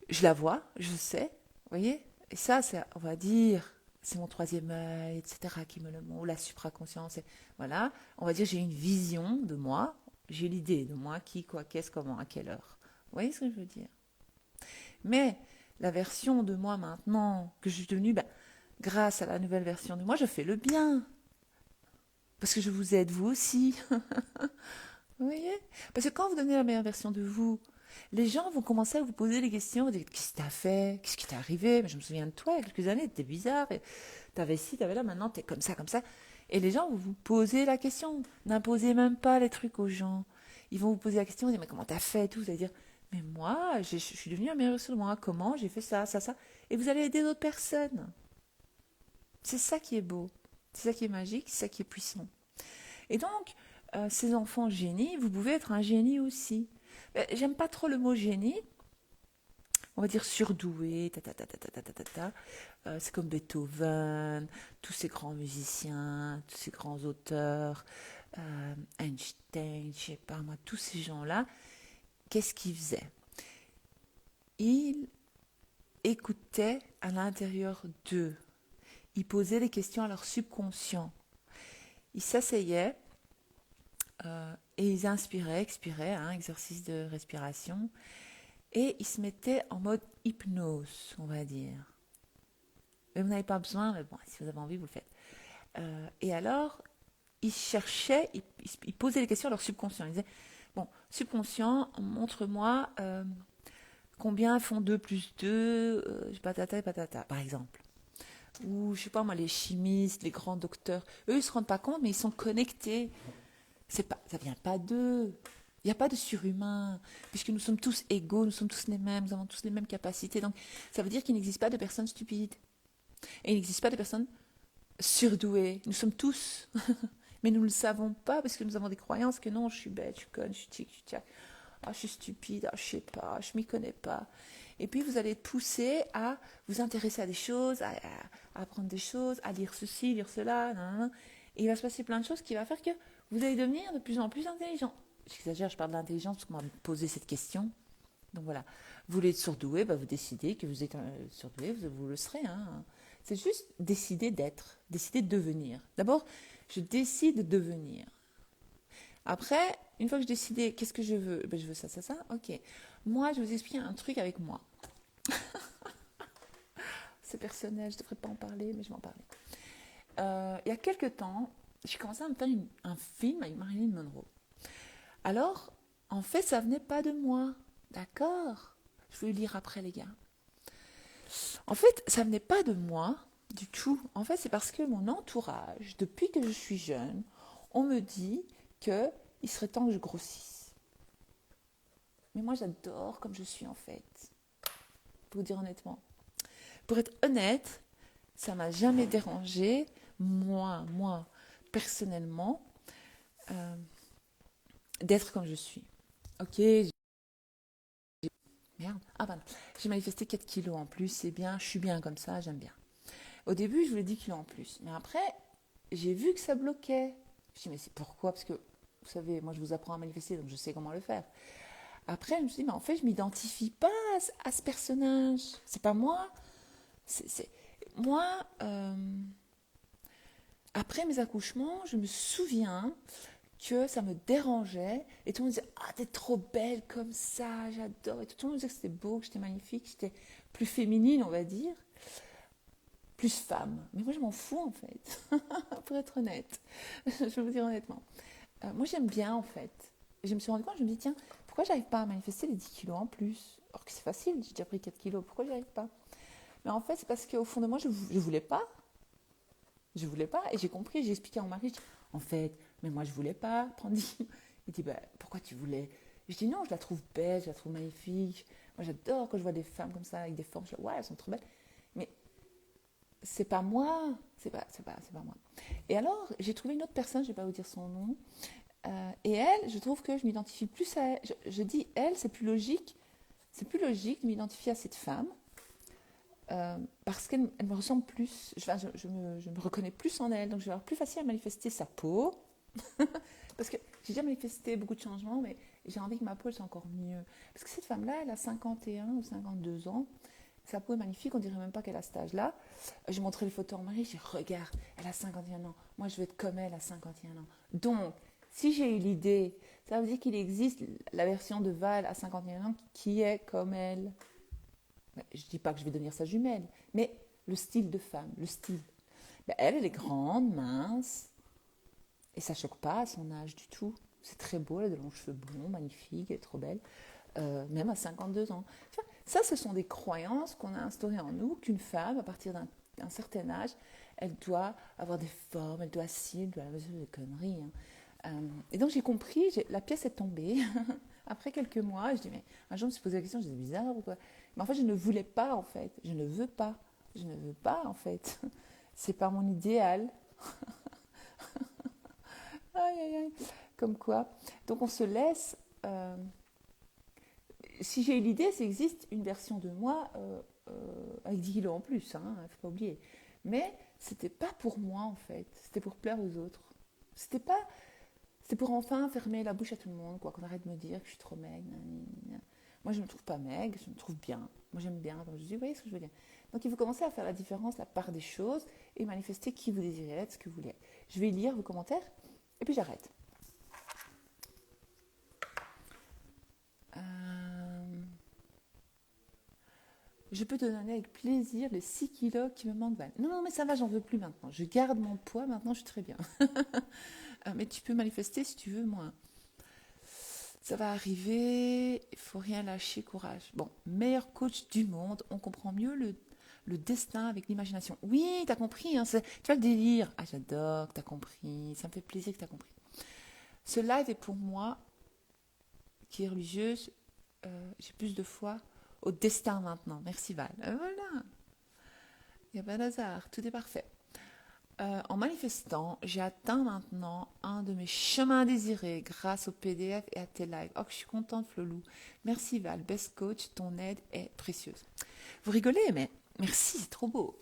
Je la vois, je sais. Vous voyez? Et ça, c'est, on va dire, c'est mon troisième œil, etc., qui me le montre, la supraconscience. Voilà, on va dire, j'ai une vision de moi. J'ai l'idée de moi, qui, quoi, qu'est-ce, comment, à quelle heure. Vous voyez ce que je veux dire? Mais la version de moi maintenant que je suis devenue, grâce à la nouvelle version de moi, je fais le bien. Parce que je vous aide, vous aussi. Vous voyez? Parce que quand vous devenez la meilleure version de vous, les gens vont commencer à vous poser des questions. Qu'est-ce que t'as fait? Qu'est-ce qui t'est arrivé? Mais je me souviens de toi il y a quelques années, t'étais bizarre. T'avais ci, t'avais là, maintenant t'es comme ça, comme ça. Et les gens vont vous poser la question. N'imposez même pas les trucs aux gens. Ils vont vous poser la question, mais comment t'as fait et tout. Vous allez dire, mais moi, je suis devenue la meilleure version de moi. Comment? J'ai fait ça, ça, ça. Et vous allez aider d'autres personnes. C'est ça qui est beau. C'est ça qui est magique, c'est ça qui est puissant. Et donc, ces enfants génies, vous pouvez être un génie aussi. J'aime pas trop le mot génie. On va dire surdoué, c'est comme Beethoven, tous ces grands musiciens, tous ces grands auteurs, Einstein, je sais pas moi, tous ces gens-là. Qu'est-ce qu'ils faisaient? Ils écoutaient à l'intérieur d'eux. ils posaient des questions à leur subconscient. Ils s'asseyaient et ils inspiraient, expiraient, exercice de respiration, et ils se mettaient en mode hypnose, on va dire. Mais vous n'avez pas besoin, mais bon, si vous avez envie, vous le faites. Et alors, ils cherchaient, ils posaient des questions à leur subconscient. Ils disaient, bon, subconscient, montre-moi combien font 2 plus 2, patata et patata, par exemple. Ou, je sais pas moi, les chimistes, les grands docteurs, eux, ils ne se rendent pas compte, mais ils sont connectés. Ça vient pas d'eux. Il n'y a pas de surhumain, puisque nous sommes tous égaux, nous sommes tous les mêmes, nous avons tous les mêmes capacités. Donc, ça veut dire qu'il n'existe pas de personnes stupides. Et il n'existe pas de personnes surdouées. Nous sommes tous. Mais nous ne le savons pas, parce que nous avons des croyances que non, je suis bête, je suis conne, je suis tic, je suis tac. Ah, je suis stupide, ah, je sais pas, je m'y connais pas. Et puis, vous allez être poussé à vous intéresser à des choses, à apprendre des choses, à lire ceci, lire cela, nan. Et il va se passer plein de choses qui va faire que vous allez devenir de plus en plus intelligent. J'exagère, je parle de l'intelligence parce qu'on m'a posé cette question. Donc voilà, vous voulez être surdoué, vous décidez que vous êtes surdoué, vous le serez. C'est juste décider d'être, décider de devenir. D'abord, je décide de devenir. Après, une fois que j'ai décidé, qu'est-ce que je veux ? Je veux ça, ça, ça. Ok. Moi, je vais vous expliquer un truc avec moi. C'est personnel, je ne devrais pas en parler, mais je vais en parler. Il y a quelques temps, j'ai commencé à me faire un film avec Marilyn Monroe. Alors, en fait, ça venait pas de moi. D'accord ? Je vais le lire après, les gars. En fait, ça venait pas de moi du tout. En fait, c'est parce que mon entourage, depuis que je suis jeune, on me dit qu'il serait temps que je grossisse. Mais moi, j'adore comme je suis, en fait. Pour vous dire honnêtement. Pour être honnête, ça m'a jamais dérangé, moi, personnellement, d'être comme je suis. Ok, merde. Ah ben, j'ai manifesté 4 kilos en plus, c'est bien, je suis bien comme ça, j'aime bien. Au début, je voulais 10 kilos en plus. Mais après, j'ai vu que ça bloquait. Je me suis dit, mais c'est pourquoi ? Parce que, vous savez, moi, je vous apprends à manifester, donc je sais comment le faire. Après, je me suis dit, mais en fait, je ne m'identifie pas à ce personnage. C'est pas moi. Moi, après mes accouchements, je me souviens que ça me dérangeait et tout le monde disait « Ah, t'es trop belle comme ça, j'adore ». Et tout le monde disait que c'était beau, que j'étais magnifique, que j'étais plus féminine, on va dire, plus femme. Mais moi, je m'en fous, en fait, pour être honnête. Je vais vous dire honnêtement. Moi, j'aime bien, en fait. Et je me suis rendu compte, je me dis « Tiens, pourquoi j'arrive pas à manifester les 10 kilos en plus ?» Alors que c'est facile, j'ai déjà pris 4 kilos, pourquoi j'y arrive pas ? Mais en fait, c'est parce qu'au fond de moi, je voulais pas. Je voulais pas. Et j'ai compris, j'ai expliqué à mon mari, je dis, en fait, mais moi je voulais pas prendre 10 kilos. Il dit, pourquoi tu voulais ? Je dis, non, je la trouve belle, je la trouve magnifique. Moi j'adore quand je vois des femmes comme ça, avec des formes, je dis, ouais, elles sont trop belles. Mais c'est pas moi, c'est pas moi. Et alors, j'ai trouvé une autre personne, je vais pas vous dire son nom. Et elle, je trouve que je m'identifie plus à elle. Je dis, elle, c'est plus logique de m'identifier à cette femme. Parce qu'elle me ressemble plus, je me reconnais plus en elle, donc je vais avoir plus facile à manifester sa peau. Parce que j'ai déjà manifesté beaucoup de changements, mais j'ai envie que ma peau soit encore mieux. Parce que cette femme-là, elle a 51 ou 52 ans, sa peau est magnifique, on dirait même pas qu'elle a cet âge-là. J'ai montré les photos à mon mari, j'ai dit, regarde, elle a 51 ans, moi je veux être comme elle à 51 ans. Donc, si j'ai eu l'idée, ça veut dire qu'il existe la version de Val à 51 ans qui est comme elle. Je ne dis pas que je vais devenir sa jumelle, mais le style de femme, le style. Elle est grande, mince, et ça ne choque pas à son âge du tout. C'est très beau, elle a de longs cheveux blonds, magnifique, elle est trop belle, même à 52 ans. Tu vois, ça, ce sont des croyances qu'on a instaurées en nous, qu'une femme, à partir d'un certain âge, elle doit avoir des formes, elle doit ci, elle doit des conneries. Et donc j'ai compris, la pièce est tombée. Après quelques mois, je dis, mais un jour, je me suis posé la question, je disais, bizarre, pourquoi ? Mais en fait, je ne voulais pas, en fait. Je ne veux pas. Je ne veux pas, en fait. C'est pas mon idéal. Aïe, aïe, aïe. Comme quoi. Donc, on se laisse... si j'ai eu l'idée, ça existe une version de moi avec 10 kilos en plus, il ne faut pas oublier. Mais c'était pas pour moi, en fait. C'était pour plaire aux autres. C'était pour enfin fermer la bouche à tout le monde, quoi. Qu'on arrête de me dire que je suis trop maigre. Moi, je ne me trouve pas maigre, je me trouve bien. Moi, j'aime bien. Donc, je dis, vous voyez ce que je veux dire. Donc, il faut commencer à faire la différence, la part des choses et manifester qui vous désirez être, ce que vous voulez être. Je vais lire vos commentaires et puis j'arrête. Je peux te donner avec plaisir les 6 kilos qui me manquent. Non, non, mais ça va, j'en veux plus maintenant. Je garde mon poids, maintenant je suis très bien. Mais tu peux manifester si tu veux moins. Ça va arriver, il faut rien lâcher, courage. Bon, meilleur coach du monde, on comprend mieux le destin avec l'imagination. Oui, t'as compris, hein, tu vois le délire. Ah, j'adore que t'as compris, ça me fait plaisir que t'as compris. Ce live est pour moi, qui est religieuse, j'ai plus de foi au destin maintenant. Merci Val. Voilà, il n'y a pas d'hasard, tout est parfait. En manifestant, j'ai atteint maintenant un de mes chemins désirés grâce au PDF et à tes lives. Oh, je suis contente, Flolou. Merci Val, best coach, ton aide est précieuse. Vous rigolez, mais merci, c'est trop beau.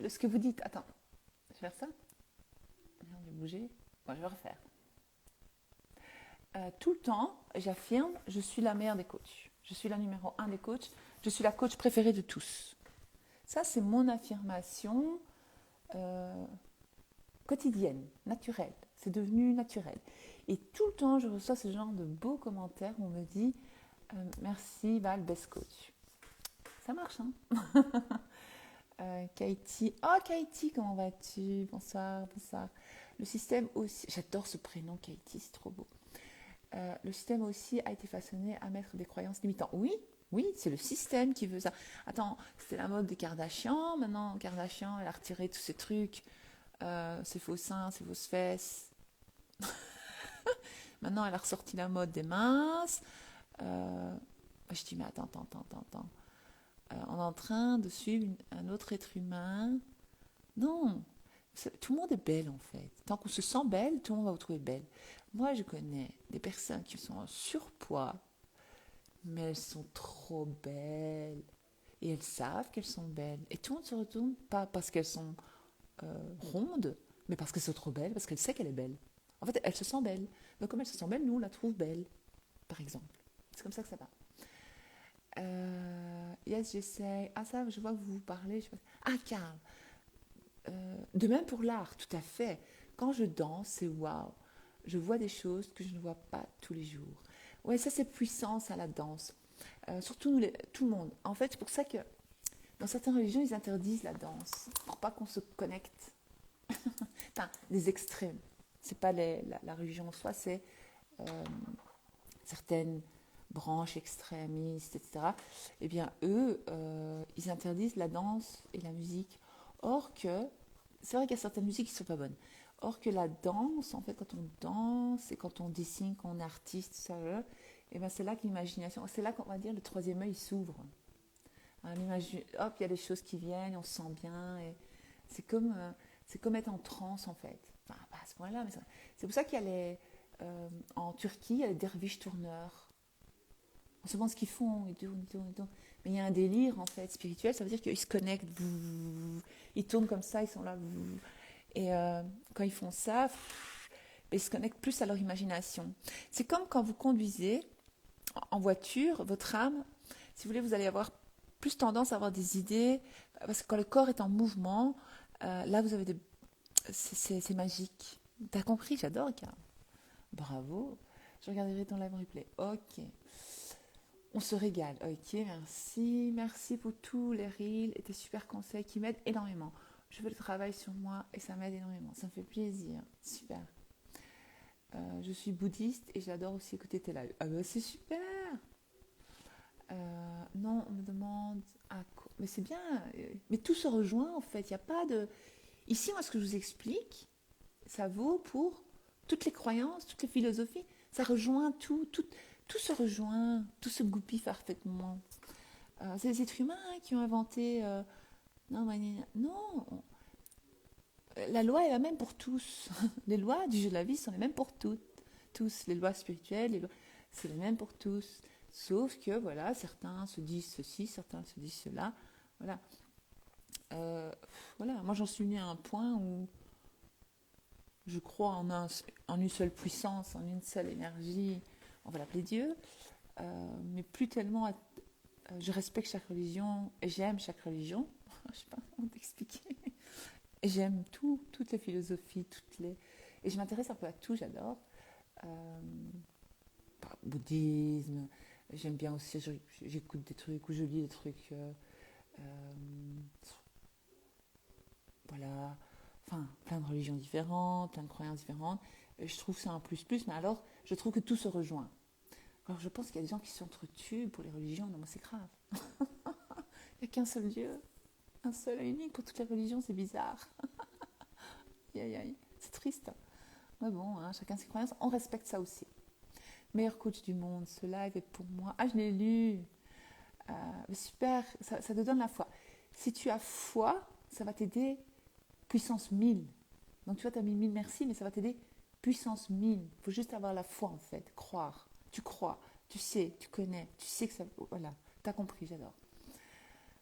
Ce que vous dites, attends, je vais faire ça. Je vais bouger. Bon, je vais refaire. Tout le temps, j'affirme, je suis la meilleure des coachs. Je suis la numéro 1 des coachs. Je suis la coach préférée de tous. Ça, c'est mon affirmation quotidienne, naturelle. C'est devenu naturel. Et tout le temps, je reçois ce genre de beaux commentaires où on me dit merci Val, best coach. Ça marche, hein. Katie. Oh, Katie, comment vas-tu? Bonsoir, bonsoir. Le système aussi. J'adore ce prénom, Katie, c'est trop beau. Le système aussi a été façonné à mettre des croyances limitantes. Oui, oui, c'est le système qui veut ça. Attends, c'était la mode des Kardashians. Maintenant, Kardashian, elle a retiré tous ces trucs, ses faux seins, ses fausses fesses. Maintenant, elle a ressorti la mode des minces. Je dis, mais attends. On est en train de suivre un autre être humain. Non, tout le monde est belle en fait. Tant qu'on se sent belle, tout le monde va vous trouver belle. Moi, je connais des personnes qui sont en surpoids, mais elles sont trop belles. Et elles savent qu'elles sont belles. Et tout le monde se retourne, pas parce qu'elles sont rondes, mais parce qu'elles sont trop belles, parce qu'elles savent qu'elle est belle. En fait, elle se sent belle. Donc, comme elle se sent belle, nous, on la trouve belle, par exemple. C'est comme ça que ça va. Yes, j'essaie. Ah, ça, je vois que vous parlez. Ah, Karl. De même pour l'art, tout à fait. Quand je danse, c'est waouh. Je vois des choses que je ne vois pas tous les jours. Ouais, ça c'est puissant, ça, la danse. Surtout nous, tout le monde. En fait, c'est pour ça que dans certaines religions, ils interdisent la danse pour pas qu'on se connecte. Enfin, les extrêmes. C'est pas la religion en soi, c'est certaines branches extrémistes, etc. Eh bien, eux, ils interdisent la danse et la musique. Or que, c'est vrai qu'il y a certaines musiques qui ne sont pas bonnes. Or que la danse, en fait, quand on danse et quand on dessine, quand on est artiste, ça, et ben c'est là que l'imagination, c'est là qu'on va dire le troisième œil s'ouvre. Hop, il y a des choses qui viennent, on se sent bien. Et c'est comme être en transe, en fait. Enfin, pas à ce point-là, mais c'est pour ça qu'il y a en Turquie, il y a les derviches tourneurs. On se demande ce qu'ils font, ils tournent. Mais il y a un délire, en fait, spirituel, ça veut dire qu'ils se connectent, ils tournent comme ça, ils sont là. Et quand ils font ça, ils se connectent plus à leur imagination. C'est comme quand vous conduisez en voiture, votre âme, si vous voulez, vous allez avoir plus tendance à avoir des idées, parce que quand le corps est en mouvement, là, vous avez c'est magique. T'as compris? J'adore, Karl. Bravo. Je regarderai ton live replay. Ok. On se régale. Ok, merci. Merci pour tous les reels et tes super conseils qui m'aident énormément. Je fais le travail sur moi et ça m'aide énormément. Ça me fait plaisir. Super. Je suis bouddhiste et j'adore aussi écouter tes lives. Ah ben c'est super. Non, on me demande à quoi. Mais c'est bien. Mais tout se rejoint en fait. Il n'y a pas de. Ici, moi, ce que je vous explique, ça vaut pour toutes les croyances, toutes les philosophies. Ça rejoint tout se rejoint, tout se goupille parfaitement. C'est les êtres humains qui ont inventé. Non, la loi est la même pour tous. Les lois du jeu de la vie sont les mêmes pour tous. Les lois spirituelles, c'est les mêmes pour tous. Sauf que, voilà, certains se disent ceci, certains se disent cela. Voilà. Voilà. Moi, j'en suis venue à un point où je crois en une seule puissance, en une seule énergie. On va l'appeler Dieu. Mais plus tellement Je respecte chaque religion et j'aime chaque religion. Je ne sais pas comment t'expliquer. Et j'aime toutes les philosophies, et je m'intéresse un peu à tout, j'adore. Euh, Bouddhisme, j'aime bien aussi, j'écoute des trucs ou je lis des trucs, euh, voilà, enfin, plein de religions différentes, plein de croyances différentes. Et je trouve ça un plus, mais alors, je trouve que tout se rejoint. Alors, je pense qu'il y a des gens qui s'entretuent pour les religions, non, moi, c'est grave. Il n'y a qu'un seul Dieu, un seul et unique pour toutes les religions, c'est bizarre. Aïe, aïe, c'est triste. Mais bon, hein, chacun ses croyances, on respecte ça aussi. Meilleur coach du monde, ce live est pour moi. Ah, je l'ai lu. Super, ça te donne la foi. Si tu as foi, ça va t'aider puissance 1000. Donc tu vois, tu as mis 1000 merci, mais ça va t'aider puissance 1000. Il faut juste avoir la foi en fait, croire. Tu crois, tu sais, tu connais, tu sais que ça... Voilà, tu as compris, j'adore.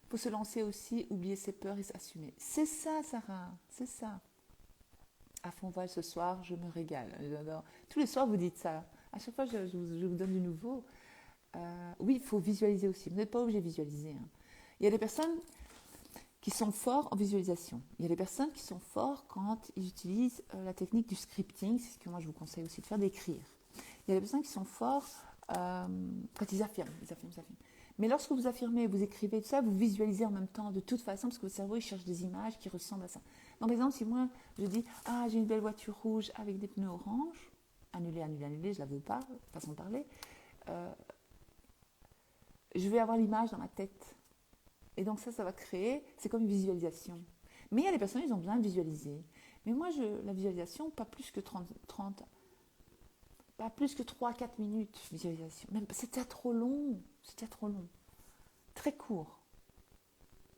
Il faut se lancer aussi, oublier ses peurs et s'assumer. C'est ça, Sarah, c'est ça. À fond voile ce soir, je me régale. J'adore. Tous les soirs, vous dites ça. À chaque fois, je vous donne du nouveau. Oui, il faut visualiser aussi. Vous n'êtes pas obligé de visualiser. Hein. Il y a des personnes qui sont forts en visualisation. Il y a des personnes qui sont forts quand ils utilisent la technique du scripting. C'est ce que moi, je vous conseille aussi de faire, d'écrire. Il y a des personnes qui sont forts quand ils affirment. Mais lorsque vous affirmez, vous écrivez tout ça, vous visualisez en même temps de toute façon, parce que votre cerveau, il cherche des images qui ressemblent à ça. Donc, par exemple, si moi, je dis « Ah, j'ai une belle voiture rouge avec des pneus oranges », annuler, je ne la veux pas, façon de parler, je vais avoir l'image dans ma tête. Et donc ça va créer, c'est comme une visualisation. Mais il y a des personnes, ils ont besoin de visualiser. Mais moi, la visualisation, pas plus que 30 pas plus que 3-4 minutes, visualisation. Même, c'était trop long. Très court.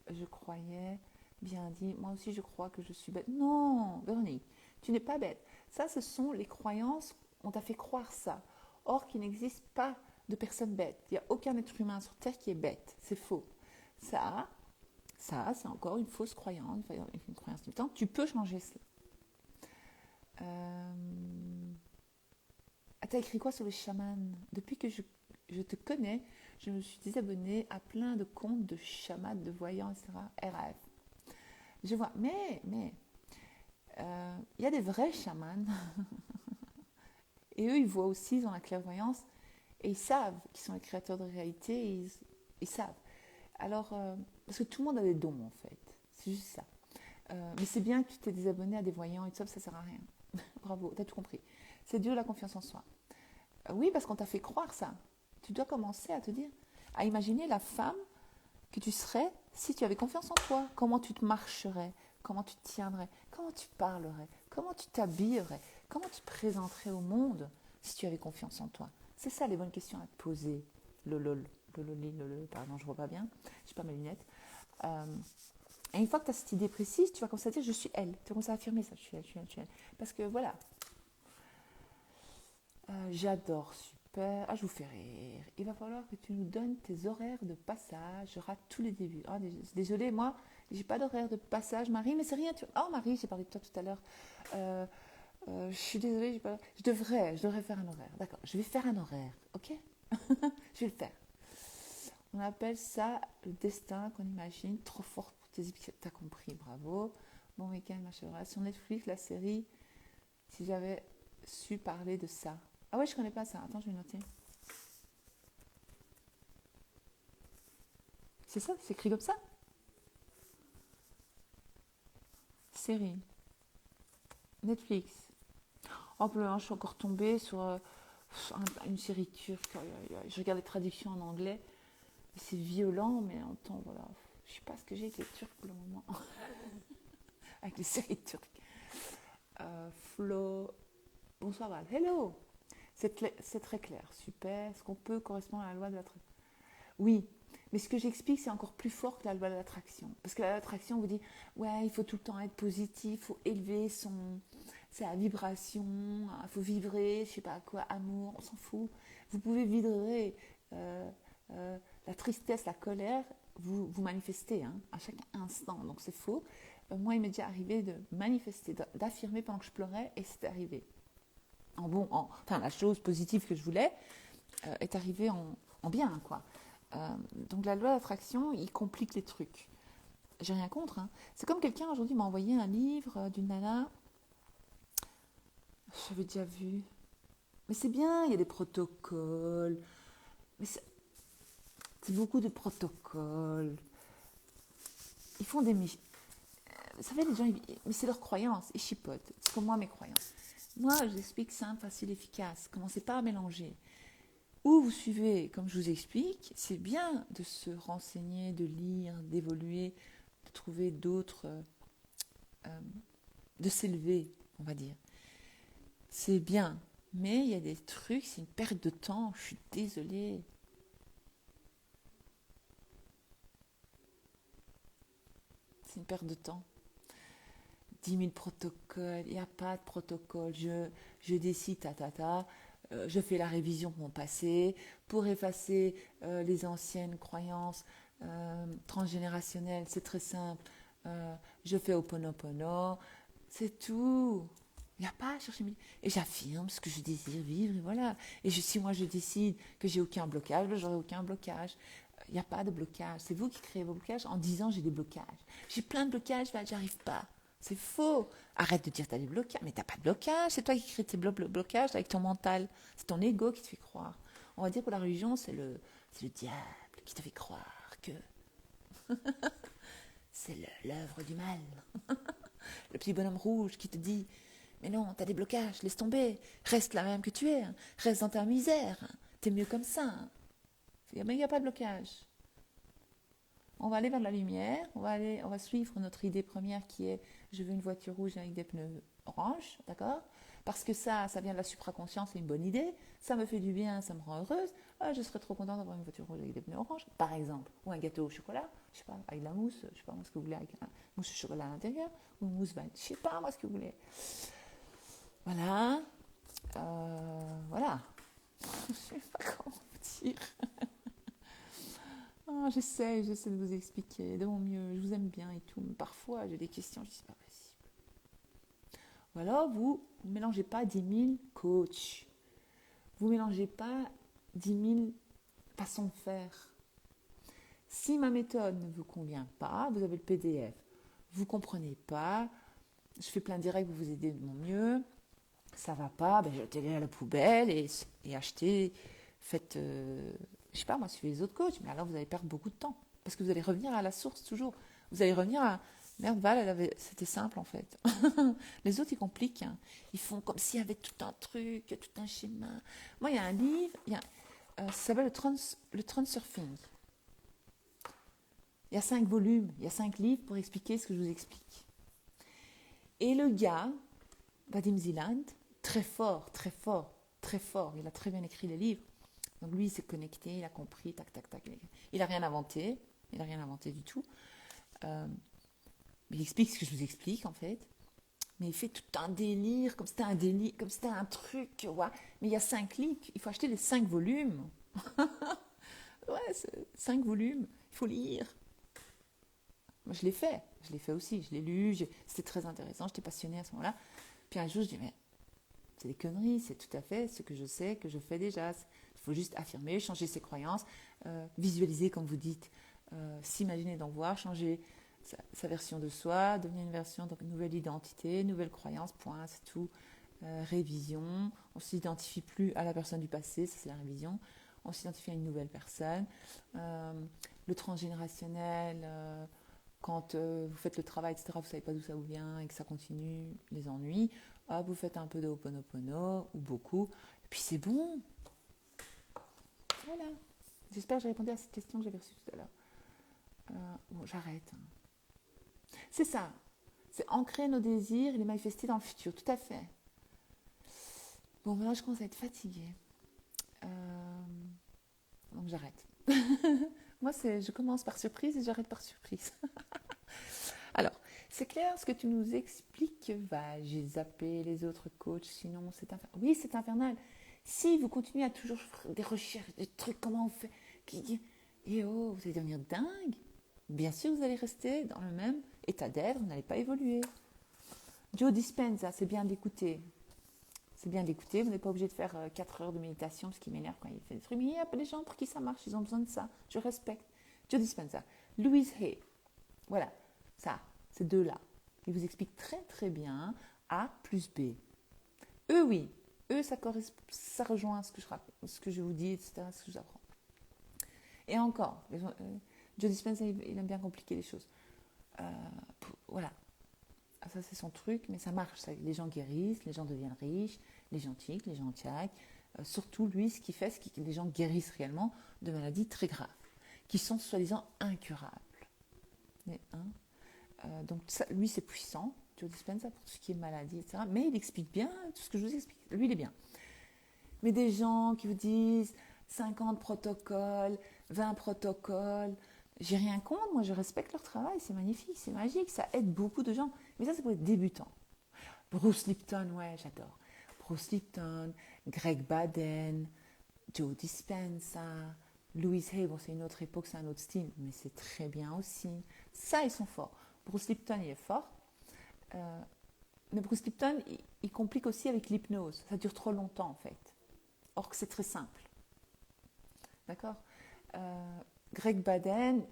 Je croyais, bien dit, moi aussi je crois que je suis bête. Non, Véronique, tu n'es pas bête. Ça, ce sont les croyances, on t'a fait croire ça. Or, qu'il n'existe pas de personne bête. Il n'y a aucun être humain sur Terre qui est bête. C'est faux. Ça, c'est encore une fausse croyance, une croyance limitante. Tu peux changer cela. T'as écrit quoi sur les chamans? Depuis que je te connais, je me suis désabonnée à plein de comptes de chamans, de voyants, etc. RAF. Je vois, mais y a des vrais chamans. Et eux, ils voient aussi, ils ont la clairvoyance, et ils savent qu'ils sont les créateurs de réalité, et ils savent. Alors, parce que tout le monde a des dons, en fait. C'est juste ça. Mais c'est bien que tu t'es désabonné à des voyants et tout ça, ça sert à rien. Bravo, t'as tout compris. C'est dur la confiance en soi. Oui, parce qu'on t'a fait croire ça. Tu dois commencer à te dire, à imaginer la femme que tu serais si tu avais confiance en toi. Comment tu te marcherais, comment tu te tiendrais, comment tu parlerais, comment tu t'habillerais, comment tu te présenterais au monde si tu avais confiance en toi. C'est ça les bonnes questions à te poser. Pardon, je ne vois pas bien, je n'ai pas mes lunettes. Et une fois que tu as cette idée précise, tu vas commencer à dire je suis elle. Tu vas commencer à affirmer ça, je suis elle. Parce que voilà. J'adore, super. Ah, je vous fais rire. Il va falloir que tu nous donnes tes horaires de passage. Je rate tous les débuts. Ah, désolée, moi, j'ai pas d'horaire de passage, Marie, mais c'est rien. Oh, Marie, j'ai parlé de toi tout à l'heure. Je suis désolée, je devrais faire un horaire. D'accord, je vais faire un horaire, ok? Je vais le faire. On appelle ça le destin qu'on imagine. Trop fort pour tes épisodes. T'as compris, bravo. Bon week-end, ma chère. Sur Netflix, la série, si j'avais su parler de ça. Ah ouais, je connais pas ça. Attends, je vais noter. C'est ça, c'est écrit comme ça. Série. Netflix. Oh, je suis encore tombée sur une série turque. Je regarde les traductions en anglais. C'est violent, mais en temps, voilà. Je sais pas ce que j'ai avec les Turcs pour le moment. Avec les séries turques. Flo. Bonsoir, Val. Hello. C'est très clair. Super. Est-ce qu'on peut correspondre à la loi de l'attraction? Oui. Mais ce que j'explique, c'est encore plus fort que la loi de l'attraction. Parce que la loi de l'attraction vous dit, ouais, il faut tout le temps être positif, il faut élever sa vibration, il faut vibrer, je sais pas quoi, amour, on s'en fout. Vous pouvez vibrer la tristesse, la colère, vous manifestez à chaque instant. Donc c'est faux. Moi, il m'est déjà arrivé de manifester, d'affirmer pendant que je pleurais, et c'est arrivé. Enfin, la chose positive que je voulais est arrivée en bien, quoi. Donc la loi d'attraction, il complique les trucs. J'ai rien contre. Hein. C'est comme quelqu'un aujourd'hui m'a envoyé un livre d'une nana. J'avais déjà vu. Mais c'est bien, il y a des protocoles. Mais c'est beaucoup de protocoles. Ils font des... Vous savez, les gens, mais c'est leur croyance. Ils chipotent. C'est comme moi, mes croyances. Moi, je vous explique simple, facile, efficace. Commencez pas à mélanger. Ou vous suivez, comme je vous explique, c'est bien de se renseigner, de lire, d'évoluer, de trouver d'autres... de s'élever, on va dire. C'est bien. Mais il y a des trucs, c'est une perte de temps. Je suis désolée. C'est une perte de temps. 10 000 protocoles, il n'y a pas de protocole. Je décide, je fais la révision pour mon passé, pour effacer les anciennes croyances transgénérationnelles. C'est très simple. Je fais Ho'oponopono. C'est tout. Il n'y a pas à chercher. Et j'affirme ce que je désire vivre, et voilà. Et si moi je décide que j'ai aucun blocage, j'aurai aucun blocage. Il n'y a pas de blocage. C'est vous qui créez vos blocages en disant j'ai des blocages. J'ai plein de blocages, j'arrive pas. C'est faux. Arrête de dire t'as des blocages. Mais t'as pas de blocage. C'est toi qui crée tes blocages avec ton mental. C'est ton ego qui te fait croire. On va dire que la religion, c'est le diable qui te fait croire que c'est l'œuvre du mal. Le petit bonhomme rouge qui te dit mais non, t'as des blocages, laisse tomber. Reste la même que tu es. Hein. Reste dans ta misère. Hein. T'es mieux comme ça. Hein. Mais il n'y a pas de blocage. On va aller vers la lumière, on va suivre notre idée première qui est je veux une voiture rouge avec des pneus orange, d'accord? Parce que ça vient de la supraconscience, c'est une bonne idée, ça me fait du bien, ça me rend heureuse, je serais trop contente d'avoir une voiture rouge avec des pneus orange, par exemple, ou un gâteau au chocolat, je sais pas, avec de la mousse, je sais pas moi ce que vous voulez, avec une mousse au chocolat à l'intérieur, ou une mousse vanille, je sais pas moi ce que vous voulez. Voilà, voilà, je sais pas comment vous dire. Oh, j'essaie de vous expliquer de mon mieux, je vous aime bien et tout, mais parfois j'ai des questions, je dis c'est pas possible. Ou alors vous ne mélangez pas 10 000 coachs, vous ne mélangez pas 10 000 façons de faire. Si ma méthode ne vous convient pas, vous avez le PDF, vous ne comprenez pas, je fais plein de directs pour vous aider de mon mieux, ça va pas, jetez-les à la poubelle et achetez, faites... je sais pas, moi, suivez les autres coachs, mais alors vous allez perdre beaucoup de temps. Parce que vous allez revenir à la source toujours. Vous allez revenir à, merde, Val, c'était simple en fait. Les autres, ils compliquent. Hein. Ils font comme s'il y avait tout un truc, tout un schéma. Moi, il y a un livre, ça s'appelle le Transurfing. Il y a 5 volumes, il y a 5 livres pour expliquer ce que je vous explique. Et le gars, Vadim Ziland, très fort, il a très bien écrit les livres. Donc lui, il s'est connecté, il a compris, tac. Il n'a rien inventé du tout. Il explique ce que je vous explique, en fait. Mais il fait tout un délire, comme c'était un truc, ouais. Mais il y a 5 livres, il faut acheter les 5 volumes. Ouais, 5 volumes, il faut lire. Moi, je l'ai fait aussi, je l'ai lu, c'était très intéressant, j'étais passionnée à ce moment-là. Puis un jour, je dis, mais c'est des conneries, c'est tout à fait ce que je sais, que je fais déjà. Il faut juste affirmer, changer ses croyances, visualiser, comme vous dites, s'imaginer d'en voir, changer sa version de soi, devenir une version, donc une nouvelle identité, nouvelle croyance, point, c'est tout. Révision, on ne s'identifie plus à la personne du passé, ça c'est la révision, on s'identifie à une nouvelle personne. Le transgénérationnel, quand vous faites le travail, etc., vous ne savez pas d'où ça vous vient et que ça continue, les ennuis, vous faites un peu de Ho'oponopono, ou beaucoup, et puis c'est bon. Voilà. J'espère que j'ai répondu à cette question que j'avais reçue tout à l'heure. Bon, j'arrête. C'est ça. C'est ancrer nos désirs et les manifester dans le futur. Tout à fait. Bon, maintenant, je commence à être fatiguée. Donc, j'arrête. Moi, je commence par surprise et j'arrête par surprise. Alors, c'est clair ce que tu nous expliques, j'ai zappé les autres coachs, sinon c'est infernal. Oui, c'est infernal. Si vous continuez à toujours faire des recherches, des trucs, comment on fait, vous allez devenir dingue. Bien sûr, vous allez rester dans le même état d'être, vous n'allez pas évoluer. Joe Dispenza, c'est bien d'écouter. C'est bien d'écouter, vous n'êtes pas obligé de faire 4 heures de méditation, ce qui m'énerve quand il fait des trucs. Mais il y a des gens pour qui ça marche, ils ont besoin de ça. Je respecte. Joe Dispenza, Louise Hay, voilà, ça, ces deux-là. Ils vous expliquent très très bien A plus B. Eux, oui, eux, ça rejoint ce que je vous dis, etc., ce que je vous apprends. Et encore, Joe Dispenza, il aime bien compliquer les choses. Voilà, ça c'est son truc, mais ça marche. Les gens guérissent, les gens deviennent riches, les gens tiquent, les gens tchaquent. Surtout, lui, ce qu'il fait, c'est que les gens guérissent réellement de maladies très graves, qui sont soi-disant incurables. Mais, donc, ça, lui, c'est puissant, Joe Dispenza, pour tout ce qui est maladie, etc. Mais il explique bien tout ce que je vous explique. Lui, il est bien. Mais des gens qui vous disent 50 protocoles, 20 protocoles, j'ai rien contre, moi je respecte leur travail, c'est magnifique, c'est magique, ça aide beaucoup de gens. Mais ça, c'est pour les débutants. Bruce Lipton, ouais, j'adore. Bruce Lipton, Greg Baden, Joe Dispenza, Louise Hay, bon, c'est une autre époque, c'est un autre style, mais c'est très bien aussi. Ça, ils sont forts. Bruce Lipton, il est fort. Mais Bruce Lipton, il complique aussi avec l'hypnose. Ça dure trop longtemps, en fait. Or que c'est très simple. D'accord. Greg Baden,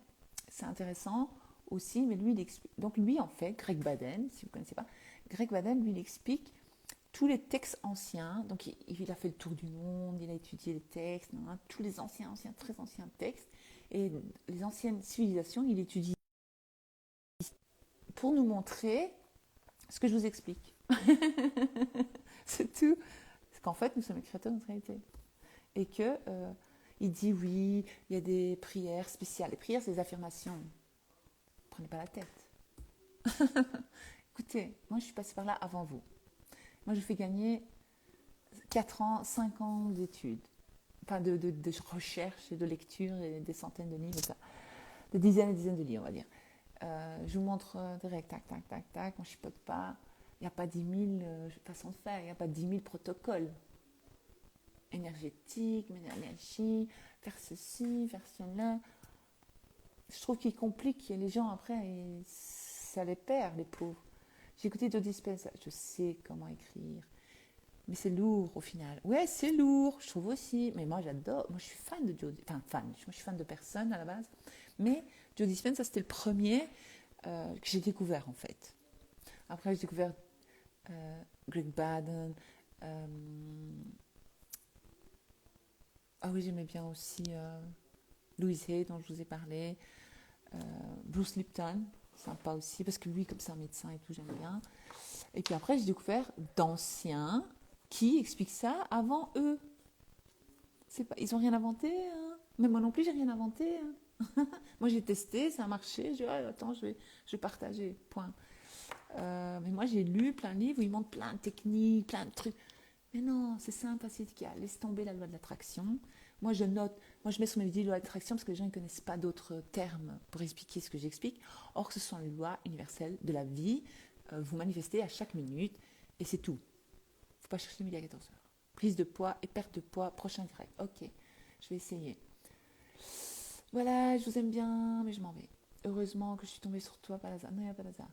c'est intéressant aussi, mais lui, il explique. Donc, lui, en fait, Greg Baden, si vous ne connaissez pas, Greg Baden, lui, il explique tous les textes anciens. Donc, il a fait le tour du monde, il a étudié les textes, tous les anciens, très anciens textes. Et les anciennes civilisations, il étudie pour nous montrer ce que je vous explique. C'est tout. Parce qu'en fait, nous sommes les créateurs de notre réalité. Et que il dit oui, il y a des prières spéciales. Les prières, c'est des affirmations. Ne prenez pas la tête. Écoutez, moi je suis passée par là avant vous. Moi je vous fais gagner 4 ans, 5 ans d'études. Enfin de recherche et de lecture et des centaines de livres, ça. Des dizaines et dizaines de livres, on va dire. Je vous montre direct, tac, tac, tac, tac, on ne chipote pas. Il n'y a pas 10 000 façons de faire, il n'y a pas 10 000 protocoles énergétiques, énergie, faire ceci, faire cela. Je trouve qu'il complique les gens après, et ça les perd, les pauvres. J'ai écouté Joe Dispenza, je sais comment écrire, mais c'est lourd au final. Ouais, c'est lourd, je trouve aussi, mais moi j'adore, moi je suis fan de Joe, enfin fan, moi je suis fan de personne à la base, mais Joe Dispenza c'était le premier que j'ai découvert en fait. Après j'ai découvert Greg Baden, ah oui j'aimais bien aussi Louise Hay dont je vous ai parlé, Bruce Lipton, sympa aussi, parce que lui, comme c'est un médecin et tout, j'aime bien. Et puis après, j'ai découvert d'anciens qui expliquent ça avant eux. Ils n'ont rien inventé, hein. Mais moi non plus, j'ai rien inventé. Hein. Moi, j'ai testé, ça a marché. Je dis, ah, attends, je vais partager, point. Mais moi, j'ai lu plein de livres où ils montrent plein de techniques, plein de trucs. Mais non, c'est simple, c'est efficace. Laisse tomber la loi de l'attraction. Moi, je note, moi, je mets sur mes vidéos loi de l'attraction parce que les gens ne connaissent pas d'autres termes pour expliquer ce que j'explique. Or, ce sont les lois universelles de la vie. Vous manifestez à chaque minute et c'est tout. Il ne faut pas chercher midi à 14h. Prise de poids et perte de poids, prochain direct. Ok, je vais essayer. Voilà, je vous aime bien, mais je m'en vais. Heureusement que je suis tombée sur toi, pas hasard. Non, il n'y a pas d'hasard.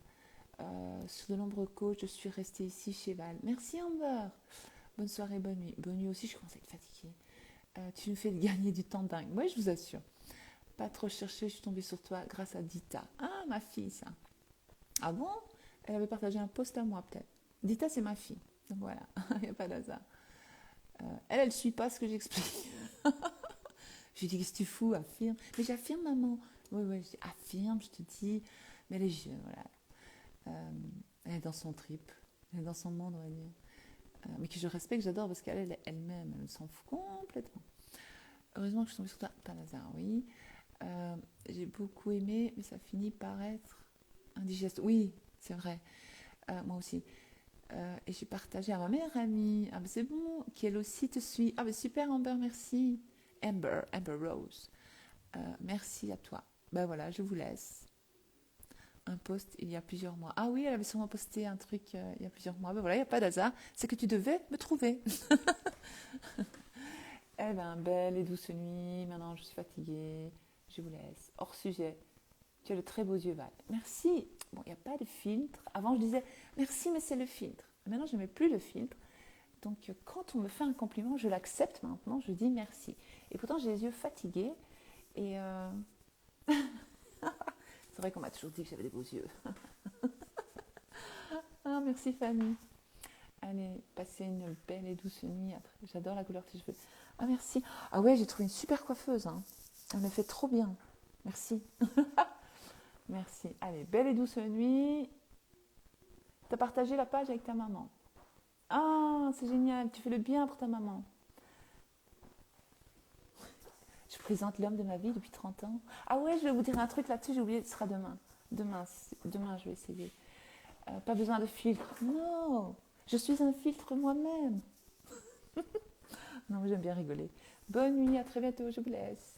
Sur de nombreux coachs, je suis restée ici chez Val. Merci Amber. Bonne soirée, bonne nuit. Bonne nuit aussi, je commence à être fatiguée. Tu me fais gagner du temps dingue. Moi, je vous assure. Pas trop chercher, je suis tombée sur toi grâce à Dita. Ah, ma fille, ça. Ah bon? Elle avait partagé un post à moi, peut-être. Dita, c'est ma fille. Donc voilà, il n'y a pas d'hasard. Elle ne suit pas ce que j'explique. Je lui dis, qu'est-ce que tu fous? Affirme. Mais j'affirme, maman. Oui, oui, je dis, affirme, je te dis. Mais elle est jeune, voilà. Elle est dans son trip. Elle est dans son monde, on va dire. Mais que je respecte, j'adore, parce qu'elle est elle-même, elle s'en fout complètement. Heureusement que je suis tombée sur toi, pas hasard, oui. J'ai beaucoup aimé, mais ça finit par être indigeste. Oui, c'est vrai, moi aussi. Et j'ai partagé à ma meilleure amie, ah ben c'est bon, qui elle aussi te suit. Ah ben super Amber, merci. Amber Rose. Merci à toi. Ben voilà, je vous laisse. Un post il y a plusieurs mois. Ah oui, elle avait sûrement posté un truc il y a plusieurs mois. Ben voilà, il n'y a pas d'hasard. C'est que tu devais me trouver. Eh ben, belle et douce nuit. Maintenant, je suis fatiguée. Je vous laisse. Hors sujet. Tu as de très beaux yeux, Val. Merci. Bon, il n'y a pas de filtre. Avant, je disais merci, mais c'est le filtre. Maintenant, je ne mets plus le filtre. Donc, quand on me fait un compliment, je l'accepte maintenant, je dis merci. Et pourtant, j'ai les yeux fatigués. Et c'est vrai qu'on m'a toujours dit que j'avais des beaux yeux. Ah, merci Fanny. Allez, passez une belle et douce nuit. J'adore la couleur de tes cheveux. Ah, merci. Ah ouais, j'ai trouvé une super coiffeuse. Hein. Elle me fait trop bien. Merci. Merci. Allez, belle et douce nuit. Tu as partagé la page avec ta maman. Ah, c'est génial. Tu fais le bien pour ta maman. Je présente l'homme de ma vie depuis 30 ans. Ah ouais, je vais vous dire un truc là-dessus, j'ai oublié, ce sera demain. Demain, je vais essayer. Pas besoin de filtre. Non, je suis un filtre moi-même. Non, mais j'aime bien rigoler. Bonne nuit, à très bientôt, je vous laisse.